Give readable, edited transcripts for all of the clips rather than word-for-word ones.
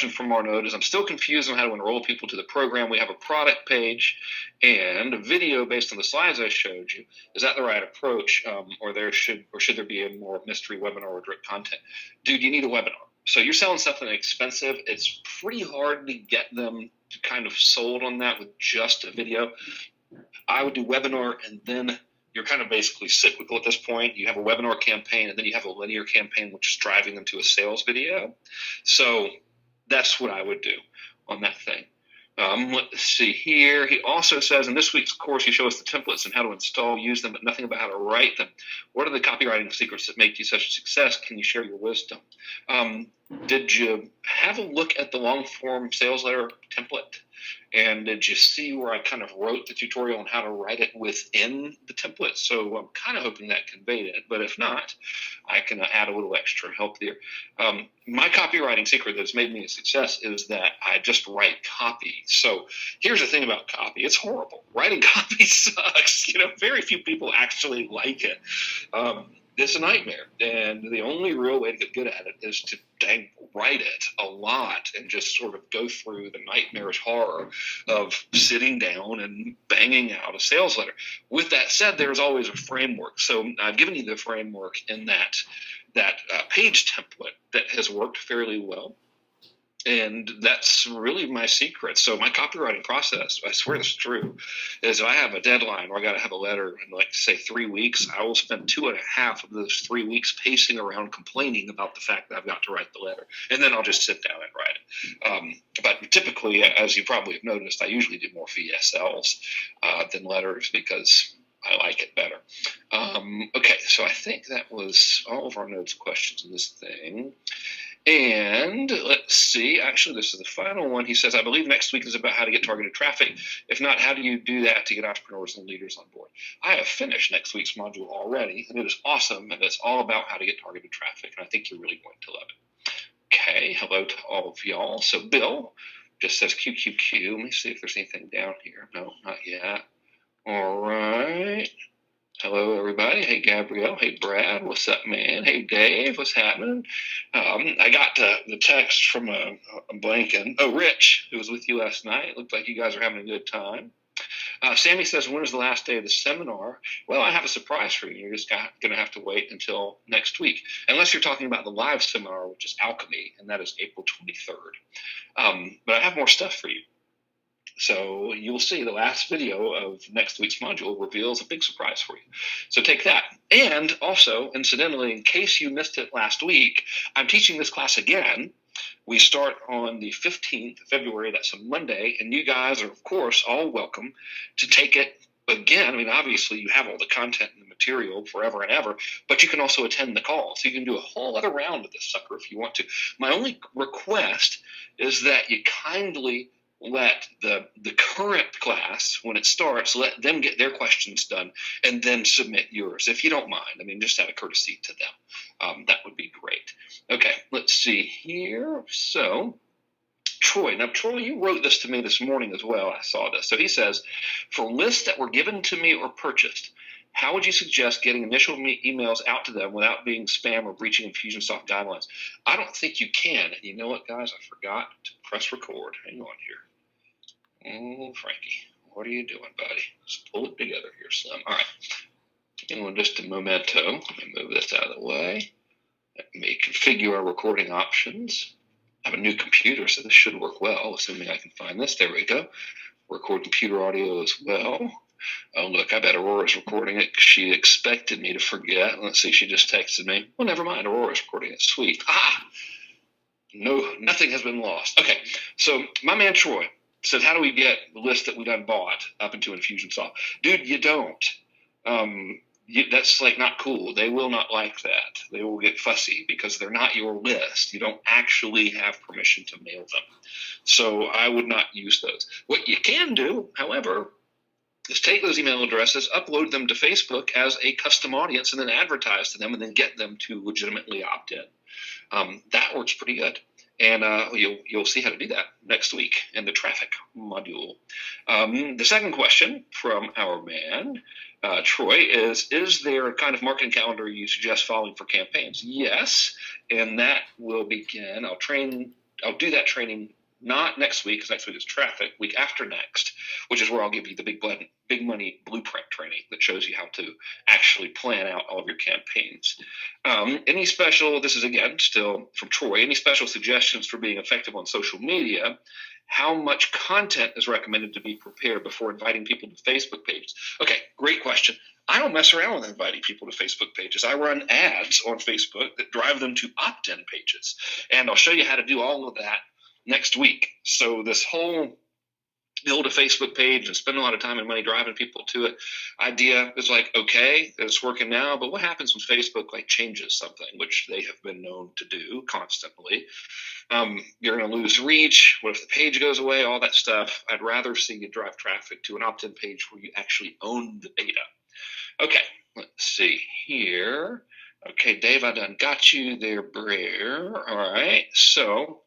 question from Arnaud is, I'm still confused on how to enroll people to the program. We have a product page and a video based on the slides I showed you. Is that the right approach, or should there be a more mystery webinar or direct content? Dude, you need a webinar. So you're selling something expensive. It's pretty hard to get them to kind of sold on that with just a video. I would do webinar, and then you're kind of basically cyclical at this point. You have a webinar campaign, and then you have a linear campaign, which is driving them to a sales video. So that's what I would do on that thing. Let's see here. He also says, in this week's course, you show us the templates and how to install, use them, but nothing about how to write them. What are the copywriting secrets that make you such a success? Can you share your wisdom? Did you have a look at the long-form sales letter template? And did you see where I kind of wrote the tutorial on how to write it within the template? So I'm kind of hoping that conveyed it. But if not, I can add a little extra help there. My copywriting secret that's made me a success is that I just write copy. So here's the thing about copy. It's horrible. Writing copy sucks. Very few people actually like it. It's a nightmare. And the only real way to get good at it is to write it a lot and just sort of go through the nightmarish horror of sitting down and banging out a sales letter. With that said, there's always a framework. So I've given you the framework in that page template that has worked fairly well. And that's really my secret. So my copywriting process, I swear this is true, is if I have a deadline where I got to have a letter in, say, 3 weeks, I will spend 2.5 of those 3 weeks pacing around complaining about the fact that I've got to write the letter. And then I'll just sit down and write it. But typically, as you probably have noticed, I usually do more VSLs than letters because I like it better. Okay, so I think that was all of our notes questions in this thing. And let's see, actually, this is the final one. He says, I believe next week is about how to get targeted traffic. If not, how do you do that to get entrepreneurs and leaders on board? I have finished next week's module already, and it is awesome, and it's all about how to get targeted traffic, and I think you're really going to love it. Okay, hello to all of y'all. So Bill just says QQQ. Let me see if there's anything down here. No, not yet. All right. Hello, everybody. Hey, Gabrielle. Hey, Brad. What's up, man? Hey, Dave. What's happening? I got the text from a blanking. Oh, Rich, who was with you last night. Looked like you guys are having a good time. Sammy says, when is the last day of the seminar? Well, I have a surprise for you. You're just going to have to wait until next week, unless you're talking about the live seminar, which is Alchemy, and that is April 23rd. But I have more stuff for you. So you'll see the last video of next week's module reveals a big surprise for you. So take that. And also, incidentally, in case you missed it last week, I'm teaching this class again. We start on the 15th of February. That's a Monday. And you guys are, of course, all welcome to take it again. I mean, obviously, you have all the content and the material forever and ever, but you can also attend the call. So you can do a whole other round of this sucker if you want to. My only request is that you kindly let the current class, when it starts, let them get their questions done and then submit yours, if you don't mind. I mean, just out of courtesy to them. That would be great. Okay, let's see here. So, Troy. Now, Troy, you wrote this to me this morning as well. I saw this. So he says, for lists that were given to me or purchased, how would you suggest getting initial emails out to them without being spam or breaching Infusionsoft guidelines? I don't think you can. And you know what, guys? I forgot to press record. Hang on here. Oh, Frankie, what are you doing, buddy? Let's pull it together here, Slim. All right. In just a memento, let me move this out of the way. Let me configure our recording options. I have a new computer, so this should work well, assuming I can find this. There we go. Record computer audio as well. Oh, look, I bet Aurora's recording it because she expected me to forget. Let's see, she just texted me. Well, never mind, Aurora's recording it. Sweet. No, nothing has been lost. Okay, so my man Troy said, how do we get the list that we done bought up into Infusionsoft? Dude, you don't. That's like not cool. They will not like that. They will get fussy because they're not your list. You don't actually have permission to mail them. So I would not use those. What you can do, however, is take those email addresses, upload them to Facebook as a custom audience, and then advertise to them and then get them to legitimately opt in. That works pretty good. And you'll see how to do that next week in the traffic module. The second question from our man, Troy, is there a kind of marketing calendar you suggest following for campaigns? Yes, and that will begin. I'll train I'll do that training not next week, because next week is traffic, week after next, which is where I'll give you the big money blueprint training that shows you how to actually plan out all of your campaigns. Any special, this is again still from Troy, any special suggestions for being effective on social media? How much content is recommended to be prepared before inviting people to Facebook pages? Okay, great question. I don't mess around with inviting people to Facebook pages. I run ads on Facebook that drive them to opt-in pages. And I'll show you how to do all of that next week. So this whole build a Facebook page and spend a lot of time and money driving people to it idea is like, okay, it's working now, but what happens when Facebook like changes something, which they have been known to do constantly? You're going to lose reach. What if the page goes away? All that stuff. I'd rather see you drive traffic to an opt-in page where you actually own the data. Okay, let's see here. Okay, Dave, I done got you there, Brer. All right, so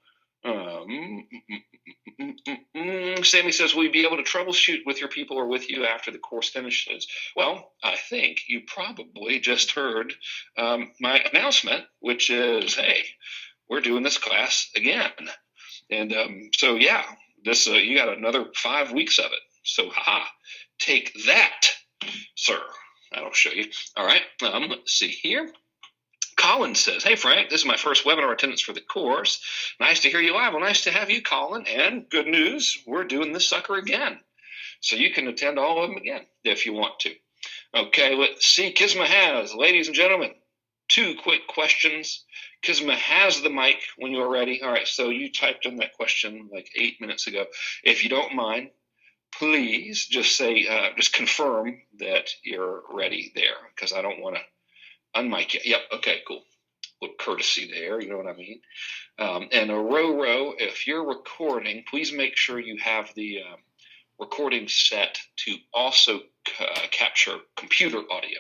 Sammy says, will you be able to troubleshoot with your people or with you after the course finishes? Well, I think you probably just heard my announcement, which is, hey, we're doing this class again. And so, yeah, this you got another 5 weeks of it. So, take that, sir. That'll show you. All right, let's see here. Colin says, hey, Frank, this is my first webinar attendance for the course. Nice to hear you live. Well, nice to have you, Colin. And good news, we're doing this sucker again. So you can attend all of them again if you want to. Okay, let's see. Kisma has, ladies and gentlemen, 2 quick questions. Kisma has the mic when you're ready. All right, so you typed in that question like 8 minutes ago. If you don't mind, please just say, just confirm that you're ready there, because I don't want to unmic you. Yep. Okay, cool. Little courtesy there. You know what I mean? And a row, if you're recording, please make sure you have the recording set to also capture computer audio,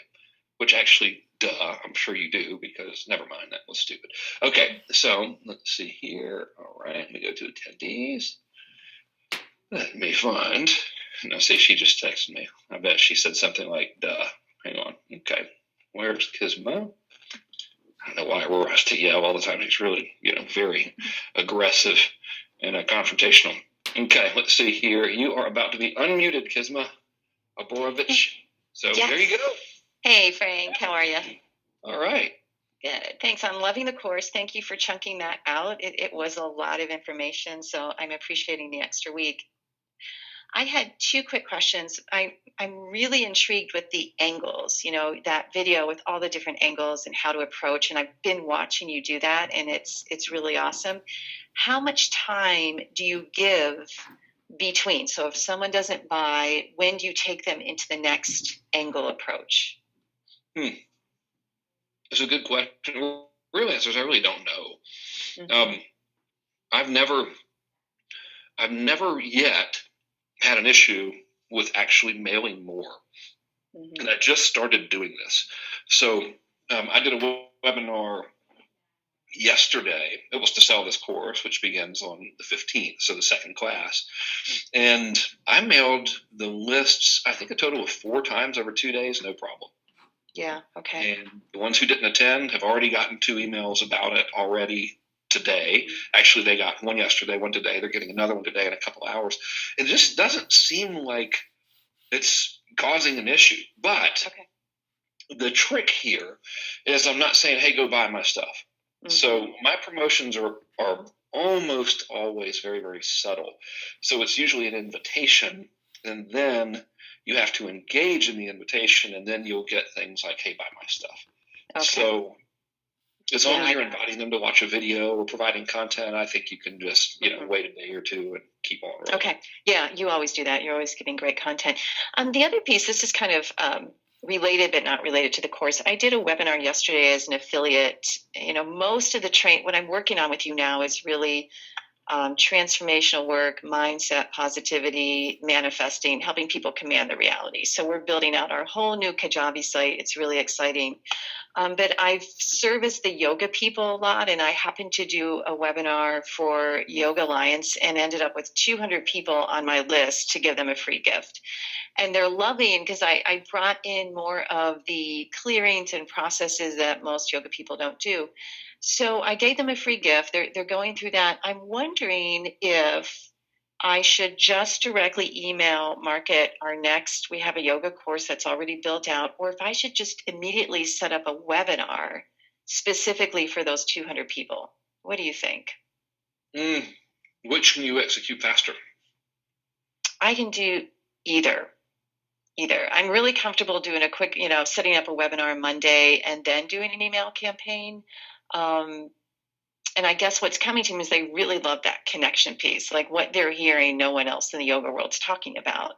which actually, duh, I'm sure you do, because never mind, that was stupid. Okay, so let's see here. All right, let me go to attendees. Let me find. No, see, she just texted me. I bet she said something like, duh. Hang on. Okay. Where's Kismo? I don't know why we're asked to yell all the time. He's really, very aggressive and confrontational. Okay, let's see here. You are about to be unmuted, Kisma Aborovich. So yes. There you go. Hey, Frank. How are you? All right. Good. Thanks. I'm loving the course. Thank you for chunking that out. It was a lot of information, so I'm appreciating the extra week. I had 2 quick questions. I'm really intrigued with the angles, that video with all the different angles and how to approach. And I've been watching you do that, and it's really awesome. How much time do you give between? So if someone doesn't buy, when do you take them into the next angle approach? That's a good question. Real answers, I really don't know. Mm-hmm. I've never yet had an issue with actually mailing more. Mm-hmm. And I just started doing this. So I did a webinar yesterday. It was to sell this course, which begins on the 15th, so the second class. And I mailed the lists, I think a total of 4 times over 2 days, no problem. Yeah, okay. And the ones who didn't attend have already gotten 2 emails about it already today. Actually, they got one yesterday, one today. They're getting another one today in a couple hours. It just doesn't seem like it's causing an issue. But the trick here is I'm not saying, hey, go buy my stuff. Mm-hmm. So my promotions are almost always very, very subtle. So it's usually an invitation, and then you have to engage in the invitation, and then you'll get things like, hey, buy my stuff. Okay. So as long as you're inviting them to watch a video or providing content, I think you can just, wait a day or 2 and keep on rolling. Okay. Yeah, you always do that. You're always giving great content. The other piece, this is kind of related but not related to the course. I did a webinar yesterday as an affiliate. Most of the what I'm working on with you now is really transformational work, mindset, positivity, manifesting, helping people command the reality. So we're building out our whole new Kajabi site. It's really exciting. But I've serviced the yoga people a lot, and I happened to do a webinar for Yoga Alliance and ended up with 200 people on my list to give them a free gift. And they're loving because I brought in more of the clearings and processes that most yoga people don't do. So I gave them a free gift. They're going through that. I'm wondering if I should just directly email Market we have a yoga course that's already built out, or if I should just immediately set up a webinar specifically for those 200 people. What do you think? Which can you execute faster? I can do either. I'm really comfortable doing a quick, setting up a webinar Monday and then doing an email campaign. And I guess what's coming to me is they really love that connection piece, like what they're hearing no one else in the yoga world's talking about.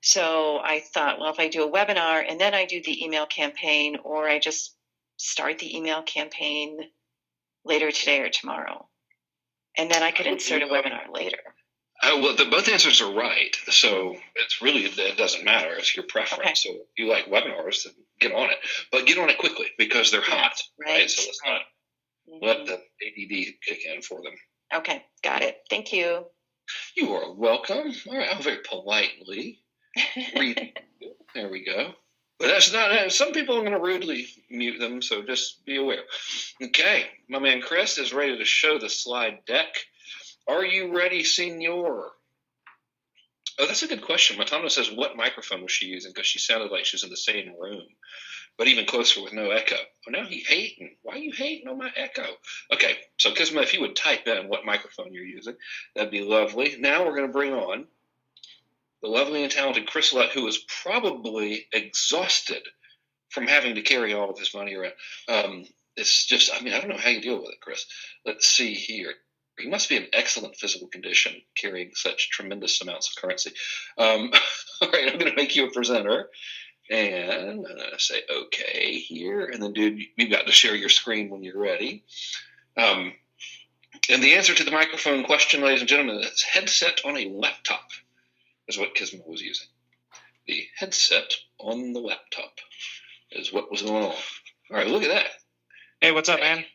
So I thought, well, if I do a webinar and then I do the email campaign, or I just start the email campaign later today or tomorrow, and then I could insert a webinar later. Well, both answers are right. So it doesn't matter. It's your preference. Okay. So if you like webinars, then get on it. But get on it quickly because they're hot, right? So let's not let the ADD kick in for them. Okay, got it. Thank you. You are welcome. All right, I'll very politely read. There we go. But that's not. Some people are going to rudely mute them, so just be aware. Okay, my man Chris is ready to show the slide deck. Are you ready, senor? Oh, that's a good question. Matana says, what microphone was she using? Because she sounded like she was in the same room, but even closer with no echo. Oh, now he's hating. Why are you hating on my echo? Okay, so Kisma, if you would type in what microphone you're using, that'd be lovely. Now we're going to bring on the lovely and talented Chris Lett, who is probably exhausted from having to carry all of his money around. It's just, I don't know how you deal with it, Chris. Let's see here. He must be in excellent physical condition carrying such tremendous amounts of currency. All right, I'm going to make you a presenter. And I'm going to say okay here. And then, dude, you've got to share your screen when you're ready. And the answer to the microphone question, ladies and gentlemen, is headset on a laptop is what Kisma was using. The headset on the laptop is what was going on. All right, look at that. Hey, what's up, man?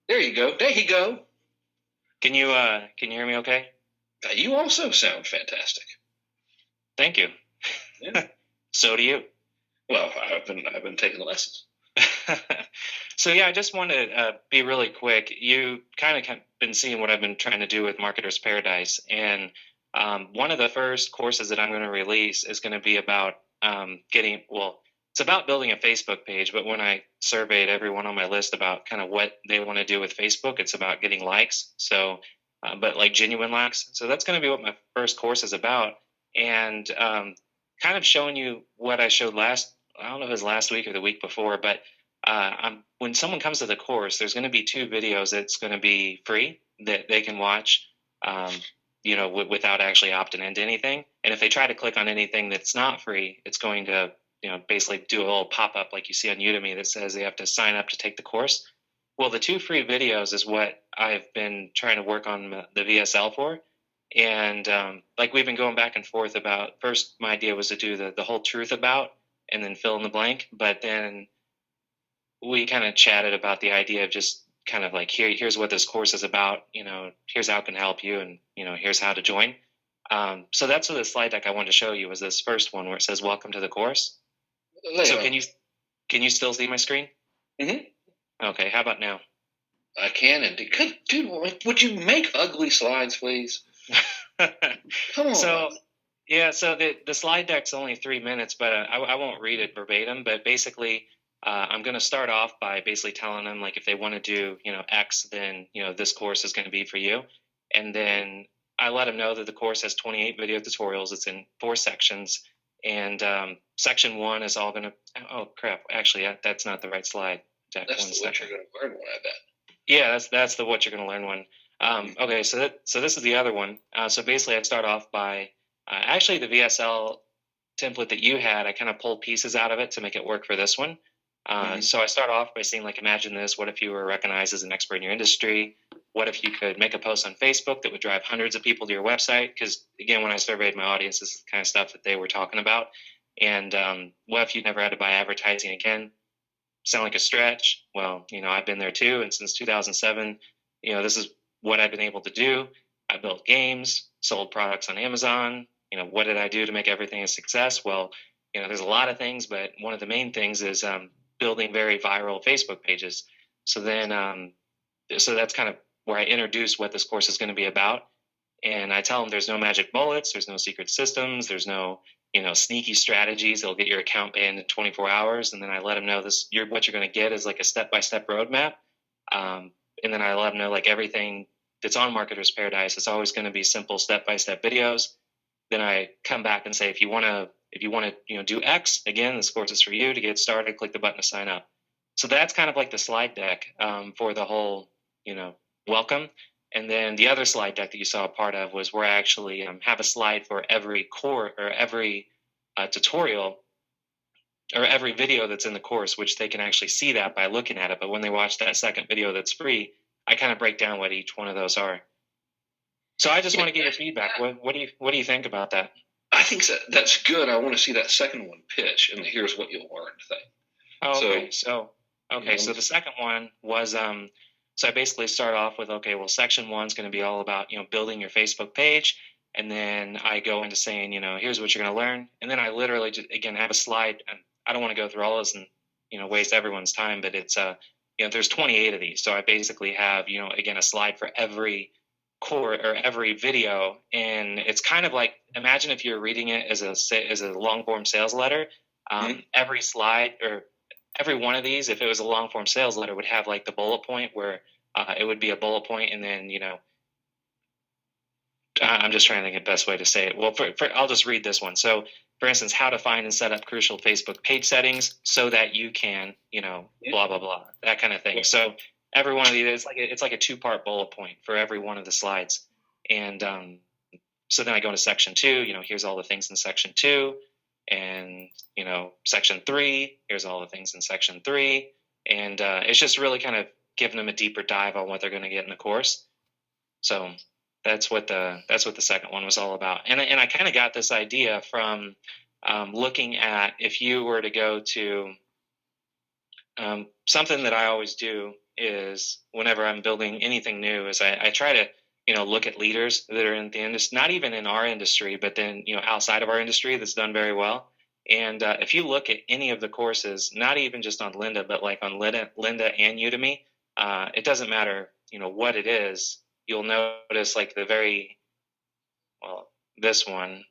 There you go. There you go. Can you hear me okay? You also sound fantastic. Thank you. Yeah. So do you. Well, I've been taking lessons. So yeah, I just want to be really quick. You kind of been seeing what I've been trying to do with Marketer's Paradise, and one of the first courses that I'm going to release is going to be about it's about building a Facebook page. But when I surveyed everyone on my list about kind of what they want to do with Facebook, it's about getting likes. So, but like genuine likes. So that's going to be what my first course is about, and kind of showing you what I showed I don't know if it was last week or the week before, but when someone comes to the course, there's going to be 2 videos that's going to be free that they can watch, without actually opting into anything. And if they try to click on anything that's not free, it's going to, basically do a little pop-up like you see on Udemy that says they have to sign up to take the course. Well, the 2 free videos is what I've been trying to work on the VSL for. And like we've been going back and forth about, first my idea was to do the whole truth about and then fill in the blank. But then we kind of chatted about the idea of just kind of like, here's what this course is about, here's how it can help you, and, here's how to join. So that's what the slide deck I wanted to show you was this first one where it says, welcome to the course. So can you still see my screen? Mm-hmm. Okay. How about now? I can indeed. Dude, would you make ugly slides, please? Come on. So the slide deck's only 3 minutes, but I won't read it verbatim. But basically, I'm going to start off by basically telling them, like, if they want to do, X, then, this course is going to be for you. And then I let them know that the course has 28 video tutorials. It's in 4 sections. And section 1 is all going to, oh, crap. Actually, that's not the right slide. That's the what you're going to learn one, I bet. Yeah, that's the what you're going to learn one. Okay, so this is the other one. So basically, I start off by actually the VSL template that you had. I kind of pulled pieces out of it to make it work for this one. So I start off by saying, like, imagine this. What if you were recognized as an expert in your industry? What if you could make a post on Facebook that would drive hundreds of people to your website? Because, again, when I surveyed my audience, this is the kind of stuff that they were talking about. And what if you never had to buy advertising again? sound like a stretch? Well, I've been there too. And since 2007, this is what I've been able to do. I built games, sold products on Amazon. What did I do to make everything a success? Well, there's a lot of things, but one of the main things is building very viral Facebook pages. So then, so that's kind of where I introduce what this course is going to be about. And I tell them there's no magic bullets, there's no secret systems, there's no sneaky strategies that'll get your account banned in 24 hours. And then I let them know what you're going to get is like a step-by-step roadmap. And then I let them know like everything that's on Marketer's Paradise is always going to be simple step-by-step videos. Then I come back and say, if you want to do X, again, this course is for you. To get started, click the button to sign up. So that's kind of like the slide deck for the whole, welcome. And then the other slide deck that you saw a part of was where I actually have a slide for every core or every tutorial or every video that's in the course, which they can actually see that by looking at it. But when they watch that second video that's free, I kind of break down what each one of those are. So I just want to get your feedback. What do you think about that? I think that's good. I want to see that second one pitch, and here's what you'll learn thing. Oh, okay. So the second one was so I basically start off with, okay, well, section 1 is going to be all about, building your Facebook page. And then I go into saying, here's what you're going to learn. And then I literally just, again, have a slide. And I don't want to go through all this and, waste everyone's time, but it's, there's 28 of these. So I basically have, again, a slide for every core or every video. And it's kind of like, imagine if you're reading it as a long form sales letter, every slide or every one of these, if it was a long form sales letter, would have like the bullet point where it would be a bullet point, and then I'm just trying to think of the best way to say it. Well, I'll just read this one. So, for instance, how to find and set up crucial Facebook page settings so that you can, blah blah blah, that kind of thing. So every one of these, it's like a 2-part bullet point for every one of the slides, and so then I go into section 2. Here's all the things in section 2. And, section 3, here's all the things in section 3. And it's just really kind of giving them a deeper dive on what they're going to get in the course. So that's what the second one was all about. And I kind of got this idea from looking at, if you were to go to something that I always do is whenever I'm building anything new is I try to, look at leaders that are in the industry, not even in our industry, but then, outside of our industry that's done very well. And if you look at any of the courses, not even just on Lynda, but like on Lynda and Udemy, it doesn't matter, what it is. You'll notice like this one,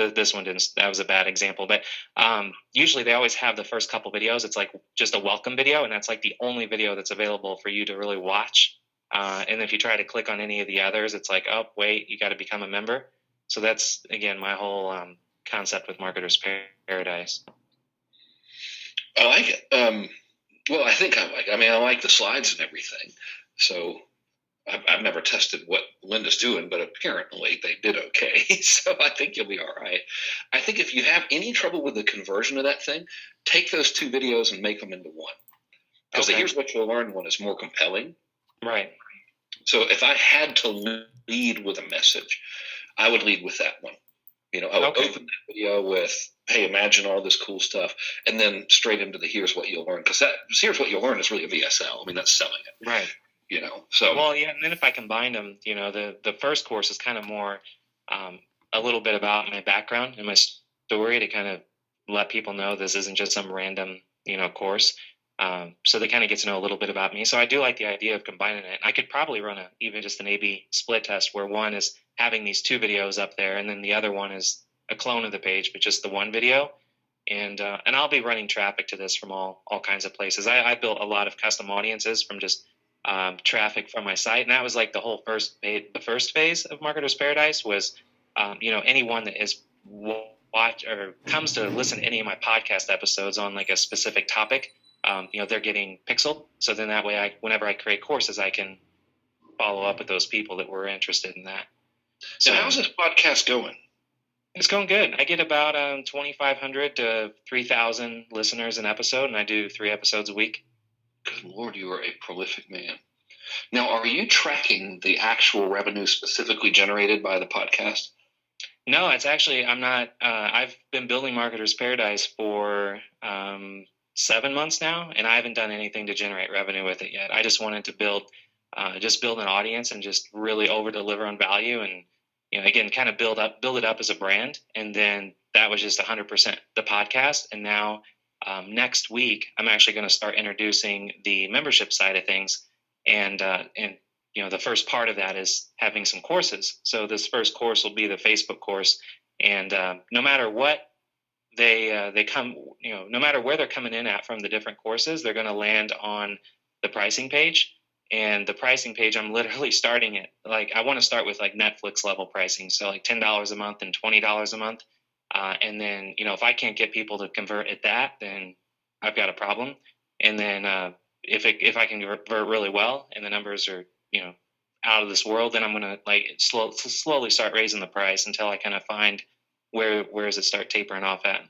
this one didn't, that was a bad example, but usually they always have the first couple videos. It's like just a welcome video. And that's like the only video that's available for you to really watch. And if you try to click on any of the others, it's like, oh, wait, you got to become a member. So that's, again, my whole concept with Marketer's Paradise. I like it. Well, I think I like it. I mean, I like the slides and everything. So I've never tested what Lynda's doing, but apparently they did okay. So I think you'll be all right. I think if you have any trouble with the conversion of that thing, take those 2 videos and make them into one. Because the Here's What You'll Learn one is more compelling. Right. So if I had to lead with a message, I would lead with that one. I would open that video with, hey, imagine all this cool stuff, and then straight into the Here's What You'll Learn. Because Here's What You'll Learn is really a VSL. I mean, that's selling it. Right. So. Well, yeah, and then if I combine them, the first course is kind of more a little bit about my background and my story to kind of let people know this isn't just some random, course. So they kind of get to know a little bit about me. So I do like the idea of combining it. I could probably run even just an A/B split test where one is having these 2 videos up there, and then the other one is a clone of the page, but just the one video. And I'll be running traffic to this from all kinds of places. I built a lot of custom audiences from just traffic from my site, and that was like the first phase of Marketer's Paradise was, anyone that is watch or comes to listen to any of my podcast episodes on like a specific topic. They're getting pixeled. So then that way whenever I create courses, I can follow up with those people that were interested in that. So how's this podcast going? It's going good. I get about 2,500 to 3,000 listeners an episode, and I do 3 episodes a week. Good Lord, you are a prolific man. Now, are you tracking the actual revenue specifically generated by the podcast? No, it's actually, I'm not. I've been building Marketer's Paradise for 7 months now, and I haven't done anything to generate revenue with it yet. I just wanted to build an audience and just really over deliver on value, and again, kind of build it up as a brand. And then that was just 100% the podcast. And now next week, I'm actually going to start introducing the membership side of things, and the first part of that is having some courses. So this first course will be the Facebook course, and no matter what they come, no matter where they're coming in at from the different courses, they're going to land on the pricing page. And the pricing page, I'm literally starting it. Like, I want to start with like Netflix level pricing. So like $10 a month and $20 a month. And then, if I can't get people to convert at that, then I've got a problem. And then if I can convert really well and the numbers are, out of this world, then I'm going to like slowly start raising the price until I kind of find where does it start tapering off at.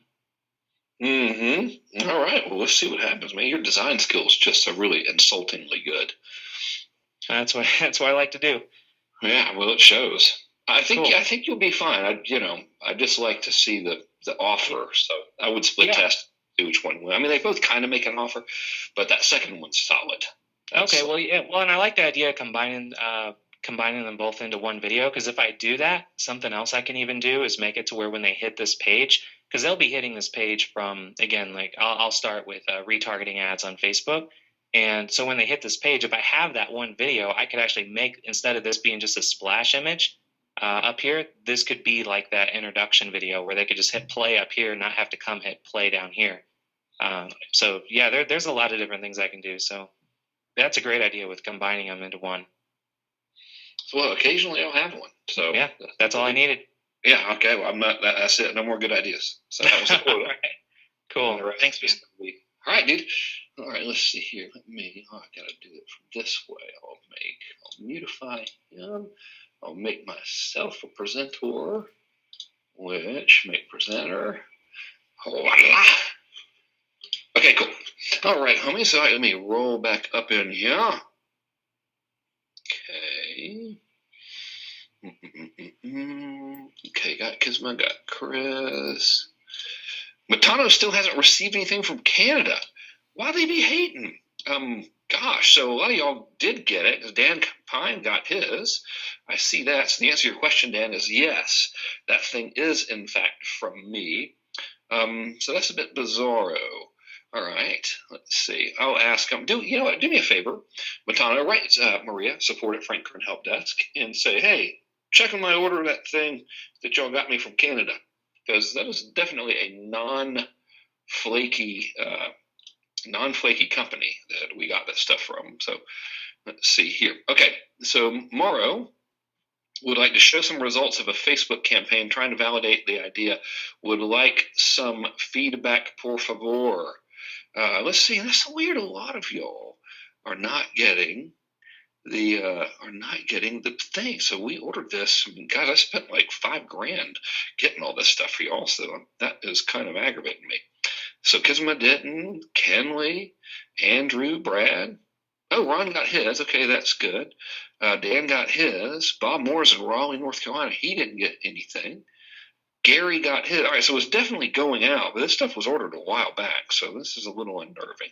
Mm-hmm. All right. Well, let's see what happens, man. Your design skills just are really insultingly good. That's what I like to do. Yeah. Well, it shows. I think Cool. I think you'll be fine. I just like to see the offer. So I would split test, see which one. I mean, they both kind of make an offer, but that second one's solid. Okay. Well, yeah. Well, and I like the idea of combining them both into one video, because if I do that, something else I can even do is make it to where when they hit this page, because they'll be hitting this page from, again, like I'll start with retargeting ads on Facebook. And so when they hit this page, if I have that one video, I could actually make, instead of this being just a splash image up here, this could be like that introduction video where they could just hit play up here and not have to come hit play down here. So yeah, there's a lot of different things I can do. So that's a great idea with combining them into one. Well, occasionally I'll have one. So yeah, that's all I needed. Yeah. Okay. Well, I'm not. That's it. No more good ideas. So that was cool. Right. Cool. Right. Thanks, man. All right, dude. All right. Let's see here. I gotta do it from this way. I'll mutify him. I'll make myself a presenter. Which make presenter. Voila. Okay. Cool. All right, homie. So let me roll back up in here. Okay. Okay, got Kisma, got Chris. Matano still hasn't received anything from Canada. Why they be hating? Gosh, so a lot of y'all did get it, because Dan Pine got his. I see that. So the answer to your question, Dan, is yes. That thing is, in fact, from me. So that's a bit bizarro. All right, let's see. I'll ask him. Do me a favor, Matano, write Maria, support at Frank Kern Help Desk, and say, hey, check on my order of that thing that y'all got me from Canada, because that is definitely a non-flaky company that we got that stuff from. So let's see here. Okay, so Morrow would like to show some results of a Facebook campaign trying to validate the idea. Would like some feedback, por favor. Let's see. That's weird. A lot of y'all are not getting the thing. So we ordered this. I mean, God, I spent like $5,000 getting all this stuff for y'all. So that is kind of aggravating me. So Kisma didn't. Kenley, Andrew, Brad. Oh, Ron got his. Okay, that's good. Dan got his. Bob Moore's in Raleigh, North Carolina. He didn't get anything. Gary got his. All right, so it was definitely going out, but this stuff was ordered a while back, so this is a little unnerving.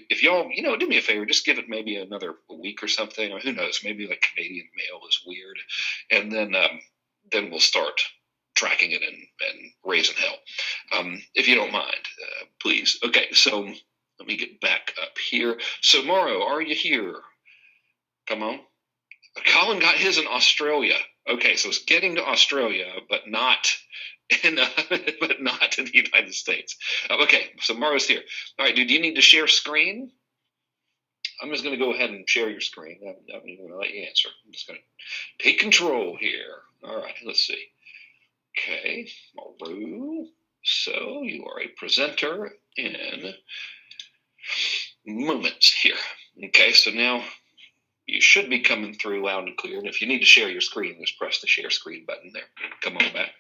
If y'all, do me a favor, just give it maybe another week or something, or who knows, maybe like Canadian mail is weird, and then we'll start tracking it and raising hell, if you don't mind, please. Okay, so let me get back up here. So Morrow, are you here? Come on. Colin got his in Australia. Okay, so it's getting to Australia, but not in the United States. Okay, so Morrow's here. All right, dude, do you need to share screen? I'm just going to go ahead and share your screen. I'm not even going to let you answer. I'm just going to take control here. All right, let's see. Okay, Morrow. So you are a presenter in moments here. Okay, so now you should be coming through loud and clear. And if you need to share your screen, just press the share screen button there. Come on back.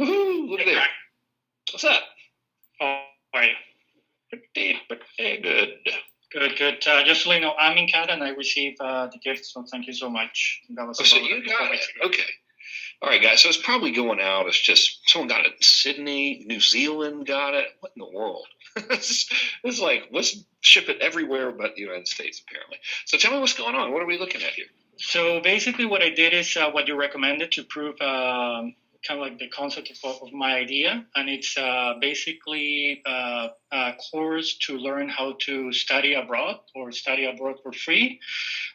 Woohoo! Look there. What's up? How are you? Pretty good. Good. Just to let you know, I'm in Canada and I received the gift, so thank you so much. That was so you got it. Okay. All right, guys. So it's probably going out. It's just someone got it in Sydney, New Zealand got it. What in the world? It's like, let's ship it everywhere but the United States, apparently. So tell me what's going on. What are we looking at here? So basically, what I did is what you recommended to prove kind of like the concept of my idea, and it's basically a course to learn how to study abroad or study abroad for free.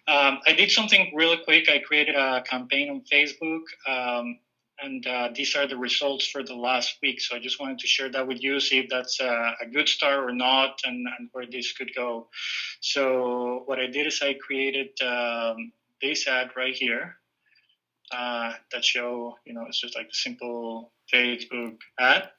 I did something really quick. I created a campaign on Facebook. And these are the results for the last week. So I just wanted to share that with you, see if that's a good start or not, and where this could go. So what I did is I created this ad right here that show, it's just like a simple Facebook ad.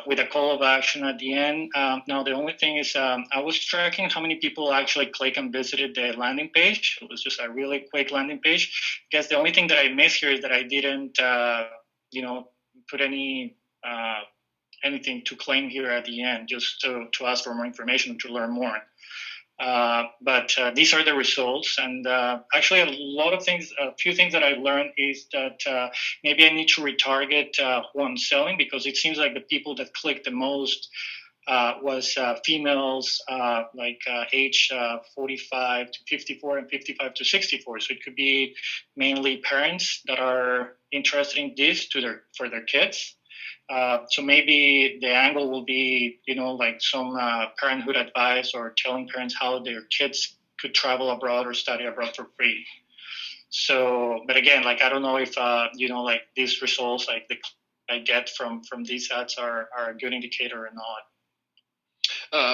With a call of action at the end. Now, the only thing is I was tracking how many people actually click and visited the landing page. It was just a really quick landing page. I guess the only thing that I missed here is that I didn't, put anything to claim here at the end, just to ask for more information to learn more. But these are the results, and actually a few things that I've learned is that maybe I need to retarget who I'm selling, because it seems like the people that clicked the most was females age 45 to 54 and 55 to 64. So it could be mainly parents that are interested in this for their kids. So maybe the angle will be, like some parenthood advice or telling parents how their kids could travel abroad or study abroad for free. So, but again, I don't know if, these results, I get from these ads are a good indicator or not.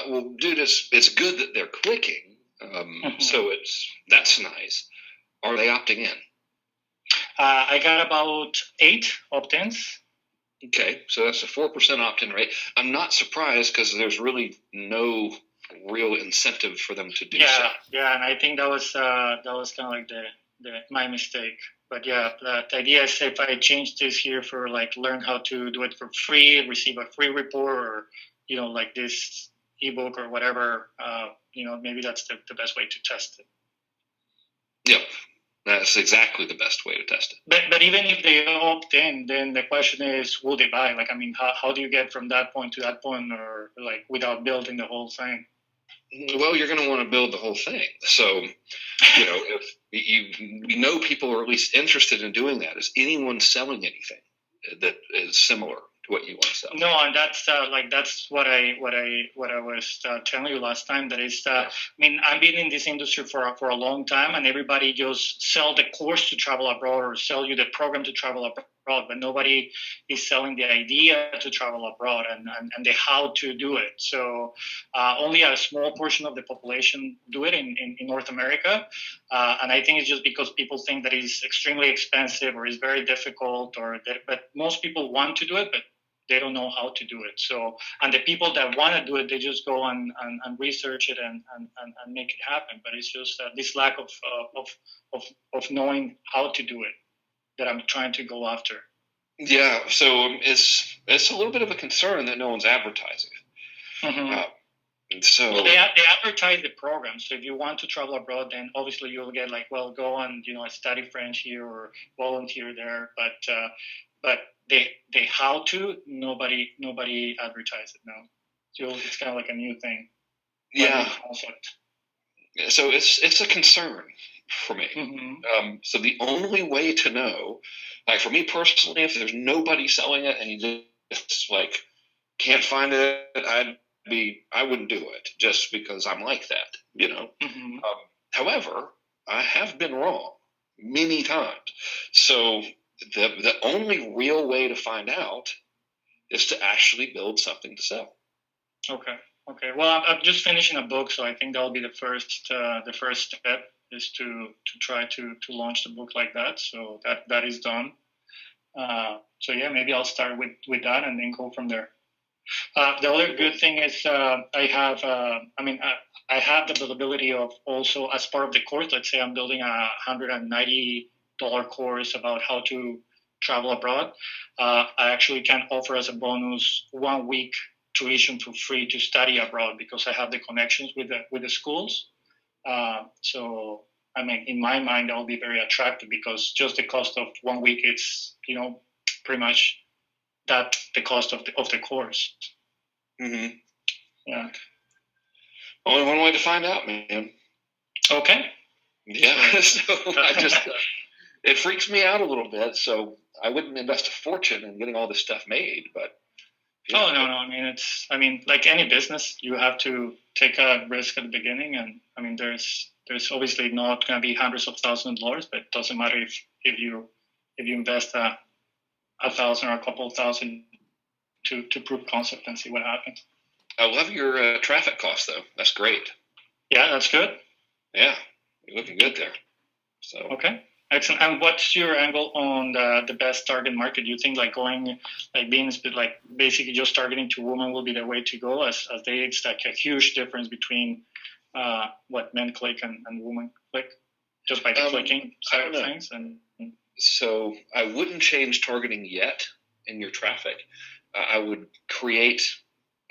Well, dude, it's good that they're clicking. So that's nice. Are they opting in? I got about 8 opt-ins. Okay, so that's a 4% opt-in rate. I'm not surprised, because there's really no real incentive for them to do so. Yeah, and I think that was kind of like my mistake. But yeah, the idea is if I change this here for learn how to do it for free, receive a free report, or this ebook or whatever, maybe that's the best way to test it. Yep. That's exactly the best way to test it. But even if they opt in, then the question is, will they buy? How do you get from that point to that point, or without building the whole thing? Well, you're going to want to build the whole thing. So, if you know people are at least interested in doing that, is anyone selling anything that is similar to what you want to sell? No, and that's that's what I was telling you last time. That is, I've been in this industry for a long time, and everybody just sell the course to travel abroad or sell you the program to travel abroad, but nobody is selling the idea to travel abroad and the how to do it. So only a small portion of the population do it in North America, and I think it's just because people think that it's extremely expensive or is very difficult, but most people want to do it, but they don't know how to do it. So, and the people that want to do it, they just go and research it and make it happen. But it's just this lack of knowing how to do it that I'm trying to go after. Yeah, so it's a little bit of a concern that no one's advertising. Well, they advertise the program. So if you want to travel abroad, then obviously you'll get go and study French here or volunteer there. But they how to, nobody advertise it now. So it's kind of like a new thing. Yeah. Concept. So it's a concern for me. So the only way to know, for me personally, if there's nobody selling it and you just can't find it, I wouldn't do it just because I'm like that, However, I have been wrong many times. So the only real way to find out is to actually build something to sell. Okay. Well, I'm just finishing a book, so I think that'll be the first step is to try to launch the book like that. So that is done. So yeah, maybe I'll start with that and then go from there. The other good thing is I have the availability of also, as part of the course, let's say I'm building a $190 course about how to travel abroad. I actually can offer as a bonus 1 week tuition for free to study abroad because I have the connections with the schools. So I mean, in my mind, that will be very attractive because just the cost of 1 week, it's, pretty much that the cost of the course. Mm-hmm. Yeah. Only one way to find out, man. Okay. Yeah. So it freaks me out a little bit. So I wouldn't invest a fortune in getting all this stuff made, but. Oh, no. I mean, like any business, you have to take a risk at the beginning. And I mean, there's obviously not going to be hundreds of thousands of dollars, but it doesn't matter if you invest $1,000 or a couple of thousand to prove concept and see what happens. I love your traffic costs, though. That's great. Yeah, that's good. Yeah, you're looking good there. So okay, excellent. And what's your angle on the best target market? Do you think basically just targeting to women will be the way to go, as it's like a huge difference between what men click and women click just by the clicking side of things? So I wouldn't change targeting yet in your traffic. I would create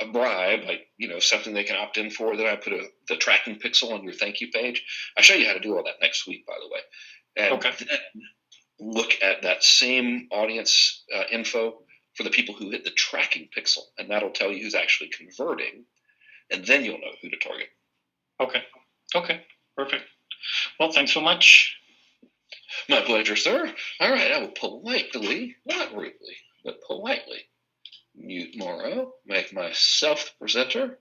a bribe, like, something they can opt in for. Then I put the tracking pixel on your thank you page. I'll show you how to do all that next week, by the way. And then look at that same audience info for the people who hit the tracking pixel, and that'll tell you who's actually converting, and then you'll know who to target. Okay, perfect. Well, thanks so much. My pleasure, sir. All right, I will politely, not rudely, but politely mute Morrow, make myself the presenter.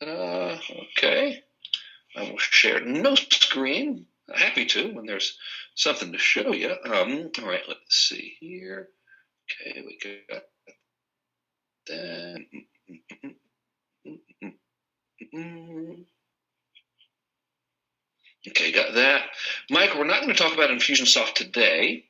Okay. I will share no screen. Happy to when there's something to show you. All right, let's see here. Okay, we got that. Okay, got that. Mike, we're not going to talk about Infusionsoft today.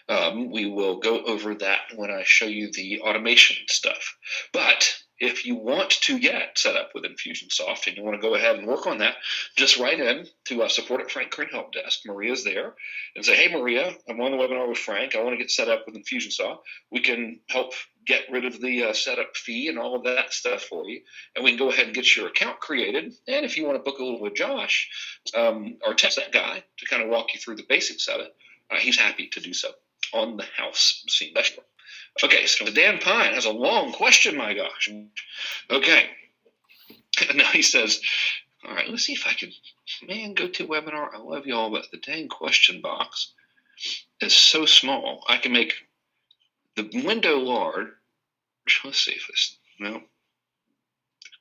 We will go over that when I show you the automation stuff. But if you want to get set up with Infusionsoft and you want to go ahead and work on that, just write in to support at Frank Kern Help Desk. Maria's there. And say, hey, Maria, I'm on the webinar with Frank. I want to get set up with Infusionsoft. We can help get rid of the setup fee and all of that stuff for you. And we can go ahead and get your account created. And if you want to book a little with Josh or text that guy to kind of walk you through the basics of it, he's happy to do so on the house scene. Okay, so Dan Pine has a long question, my gosh. Okay. Now he says, all right, let's see if I can, go to webinar. I love y'all, but the dang question box is so small. I can make the window large. Let's see if this,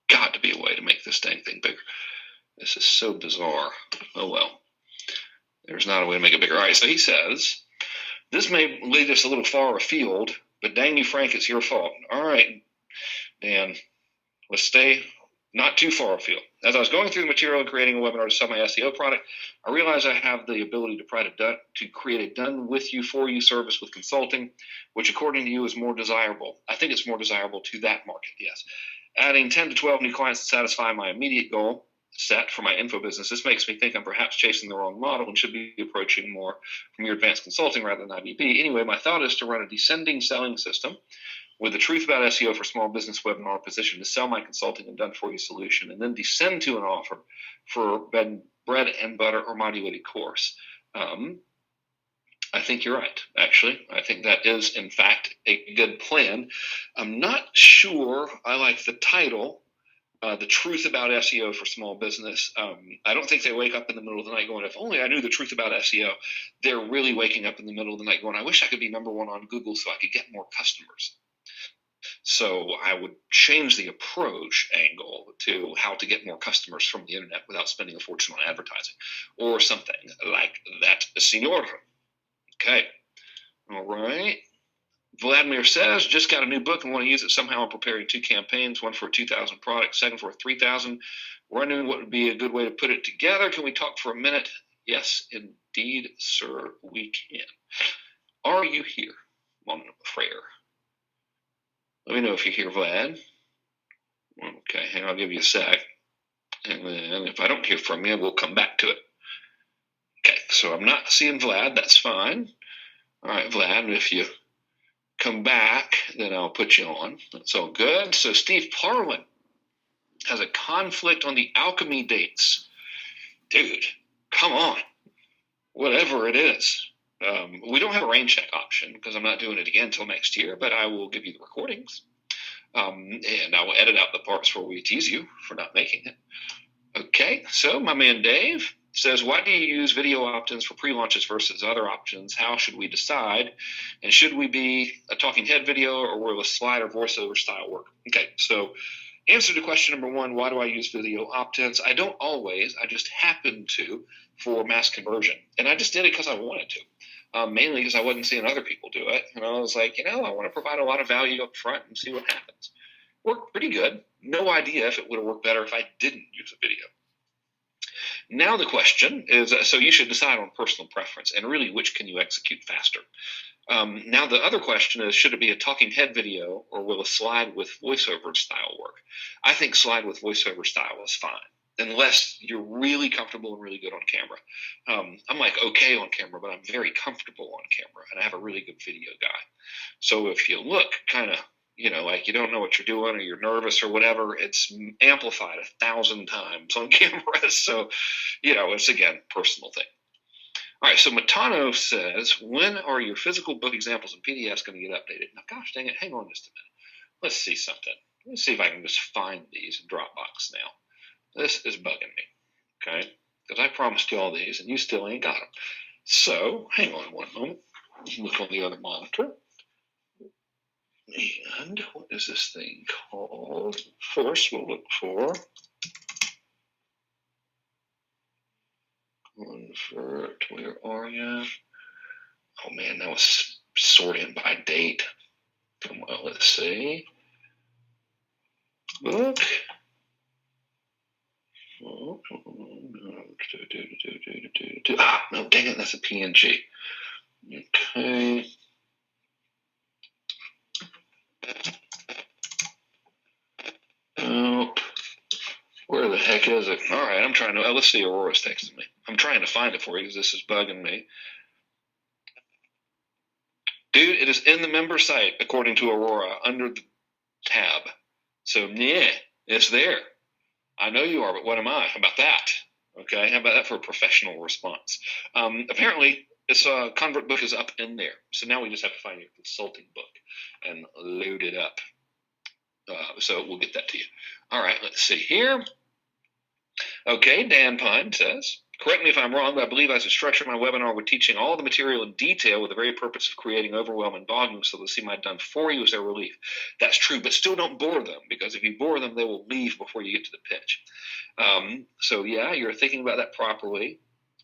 got to be a way to make this dang thing bigger. This is so bizarre. Oh, well. There's not a way to make it bigger. All right, so he says, this may lead us a little far afield, but dang you, Frank, it's your fault. All right, Dan, let's stay not too far afield. As I was going through the material and creating a webinar to sell my SEO product, I realized I have the ability to create a done-with-you, for-you service with consulting, which, according to you, is more desirable. I think it's more desirable to that market, yes. Adding 10 to 12 new clients to satisfy my immediate goal set for my info business. This makes me think I'm perhaps chasing the wrong model and should be approaching more from your advanced consulting rather than IBP. Anyway, my thought is to run a descending selling system with the truth about SEO for small business webinar position to sell my consulting and done for you solution, and then descend to an offer for bread and butter or mighty witty course. I think you're right, actually. I think that is, in fact, a good plan. I'm not sure I like the title, the truth about SEO for small business. I don't think they wake up in the middle of the night going, if only I knew the truth about SEO. They're really waking up in the middle of the night going, I wish I could be number one on Google so I could get more customers. So I would change the approach angle to how to get more customers from the internet without spending a fortune on advertising or something like that, senor. Okay. All right. Vladimir says, just got a new book and want to use it somehow. I'm preparing 2 campaigns, one for 2,000 products, second for 3,000. Wondering what would be a good way to put it together. Can we talk for a minute? Yes, indeed, sir, we can. Are you here, Mon Frere? Let me know if you're here, Vlad. Okay, and I'll give you a sec. And then if I don't hear from you, we'll come back to it. Okay, so I'm not seeing Vlad. That's fine. All right, Vlad, if you come back, then I'll put you on. That's all good. So Steve Parlin has a conflict on the alchemy dates. Dude, come on, whatever it is. We don't have a rain check option because I'm not doing it again until next year, but I will give you the recordings. And I will edit out the parts where we tease you for not making it. Okay, so my man Dave says, why do you use video opt-ins for pre-launches versus other options? How should we decide? And should we be a talking head video, or will a slide or voiceover style work? Okay, so answer to question number one, why do I use video opt-ins? I don't always. I just happen to for mass conversion. And I just did it because I wanted to, mainly because I wasn't seeing other people do it. And I was like, I want to provide a lot of value up front and see what happens. Worked pretty good. No idea if it would have worked better if I didn't use a video. Now the question is, so you should decide on personal preference and really which can you execute faster. Now the other question is, should it be a talking head video or will a slide with voiceover style work? I think slide with voiceover style is fine, unless you're really comfortable and really good on camera. I'm like okay on camera, but I'm very comfortable on camera, and I have a really good video guy. So if you look kind of, like you don't know what you're doing or you're nervous or whatever, it's amplified 1,000 times on camera. So, it's, again, personal thing. All right, so Matano says, when are your physical book examples and PDFs going to get updated? Now, gosh dang it, hang on just a minute. Let's see something. Let's see if I can just find these in Dropbox now. This is bugging me, okay? Because I promised you all these, and you still ain't got them. So, hang on one moment. Look on the other monitor. And what is this thing called? First, we'll look for convert. Where are you? Oh man, that was sorting by date. Come on, let's see. Book. No, dang it, that's a PNG. Okay. Oh, where the heck is it? All right, I'm trying to. Let's see. Aurora's texting me. I'm trying to find it for you because this is bugging me. Dude, it is in the member site according to Aurora under the tab. So yeah, it's there. I know you are, but what am I? How about that? Okay, how about that for a professional response? Apparently, this convert book is up in there. So now we just have to find your consulting book and load it up. So we'll get that to you. All right, let's see here. Okay, Dan Pine says, correct me if I'm wrong, but I believe I should structure my webinar with teaching all the material in detail with the very purpose of creating overwhelm and bogging so they'll see my done for you as their relief. That's true, but still don't bore them, because if you bore them, they will leave before you get to the pitch. So yeah, you're thinking about that properly.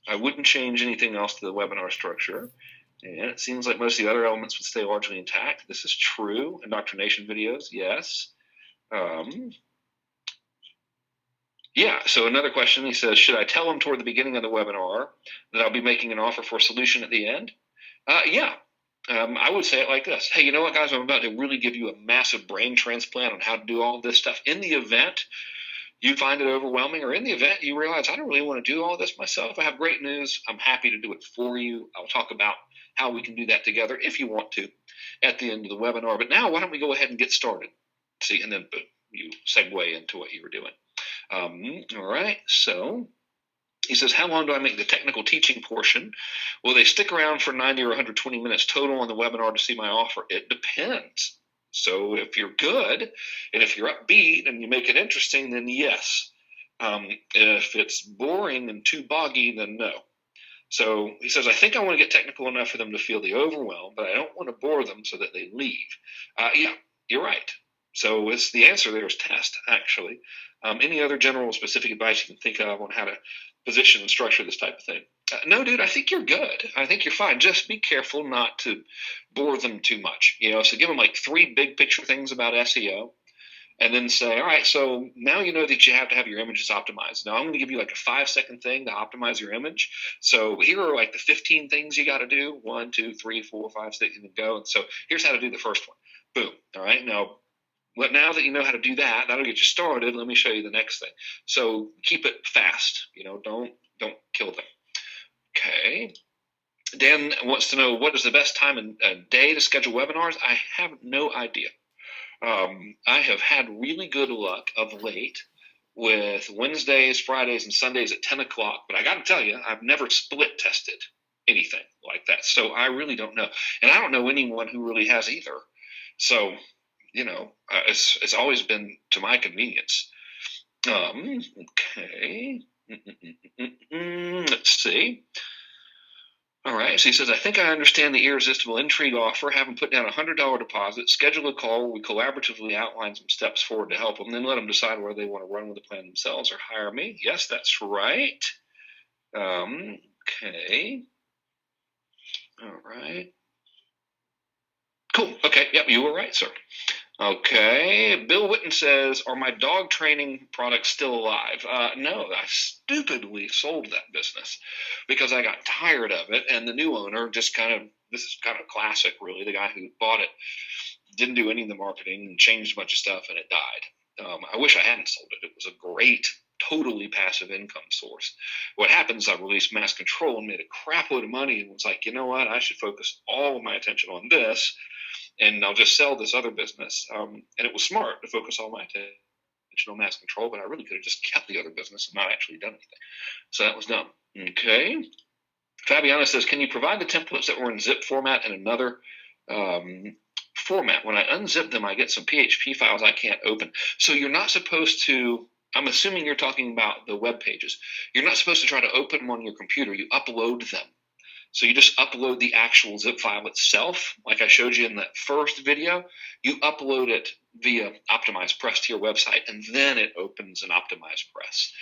I wouldn't change anything else to the webinar structure. And it seems like most of the other elements would stay largely intact. This is true. Indoctrination videos, yes. Yeah, so another question, he says, should I tell them toward the beginning of the webinar that I'll be making an offer for a solution at the end? Yeah, I would say it like this. Hey, you know what, guys? I'm about to really give you a massive brain transplant on how to do all this stuff. In the event you find it overwhelming, or in the event you realize I don't really want to do all this myself, I have great news. I'm happy to do it for you. I'll talk about how we can do that together if you want to at the end of the webinar. But now why don't we go ahead and get started? See, and then boom, you segue into what you were doing. All right, so he says, how long do I make the technical teaching portion? Will they stick around for 90 or 120 minutes total on the webinar to see my offer? It depends. So if you're good and if you're upbeat and you make it interesting, then yes. If it's boring and too boggy, then no. So he says, I think I want to get technical enough for them to feel the overwhelm, but I don't want to bore them so that they leave. Yeah, you're right. So it's the answer there is test, actually. Any other general specific advice you can think of on how to position and structure this type of thing? No, dude, I think you're good. I think you're fine. Just be careful not to bore them too much. So give them like 3 big picture things about SEO, and then say, all right, so now you know that you have to have your images optimized. Now I'm going to give you like a 5-second thing to optimize your image. So here are like the 15 things you got to do. 1, 2, 3, 4, 5, 6, and then go. And so here's how to do the first one. Boom. All right. Now that you know how to do that, that'll get you started. Let me show you the next thing. So keep it fast. Don't kill them. Okay. Dan wants to know, what is the best time and day to schedule webinars? I have no idea. I have had really good luck of late with Wednesdays, Fridays, and Sundays at 10 o'clock. But I got to tell you, I've never split tested anything like that. So I really don't know. And I don't know anyone who really has either. So, it's always been to my convenience. Okay. Let's see. All right. So he says, I think I understand the irresistible intrigue offer. Have them put down a $100 deposit, schedule a call where we collaboratively outline some steps forward to help them, then let them decide whether they want to run with the plan themselves or hire me. Yes, that's right. Okay. All right. Cool. Okay. Yep, you were right, sir. Okay. Bill Witten says, are my dog training products still alive? No, I stupidly sold that business because I got tired of it. And the new owner just this is kind of classic, really. The guy who bought it didn't do any of the marketing and changed a bunch of stuff, and it died. I wish I hadn't sold it. It was a great, totally passive income source. What happens is I released Mass Control and made a crap load of money and was like, you know what? I should focus all of my attention on this. And I'll just sell this other business. And it was smart to focus all my attention on Mass Control, but I really could have just kept the other business and not actually done anything. So that was dumb. Okay. Fabiana says, can you provide the templates that were in zip format in another format? When I unzip them, I get some PHP files I can't open. So you're not supposed to, I'm assuming you're talking about the web pages. You're not supposed to try to open them on your computer. You upload them. So you just upload the actual zip file itself, like I showed you in that first video. You upload it via Optimize Press to your website, and then it opens an Optimize Press.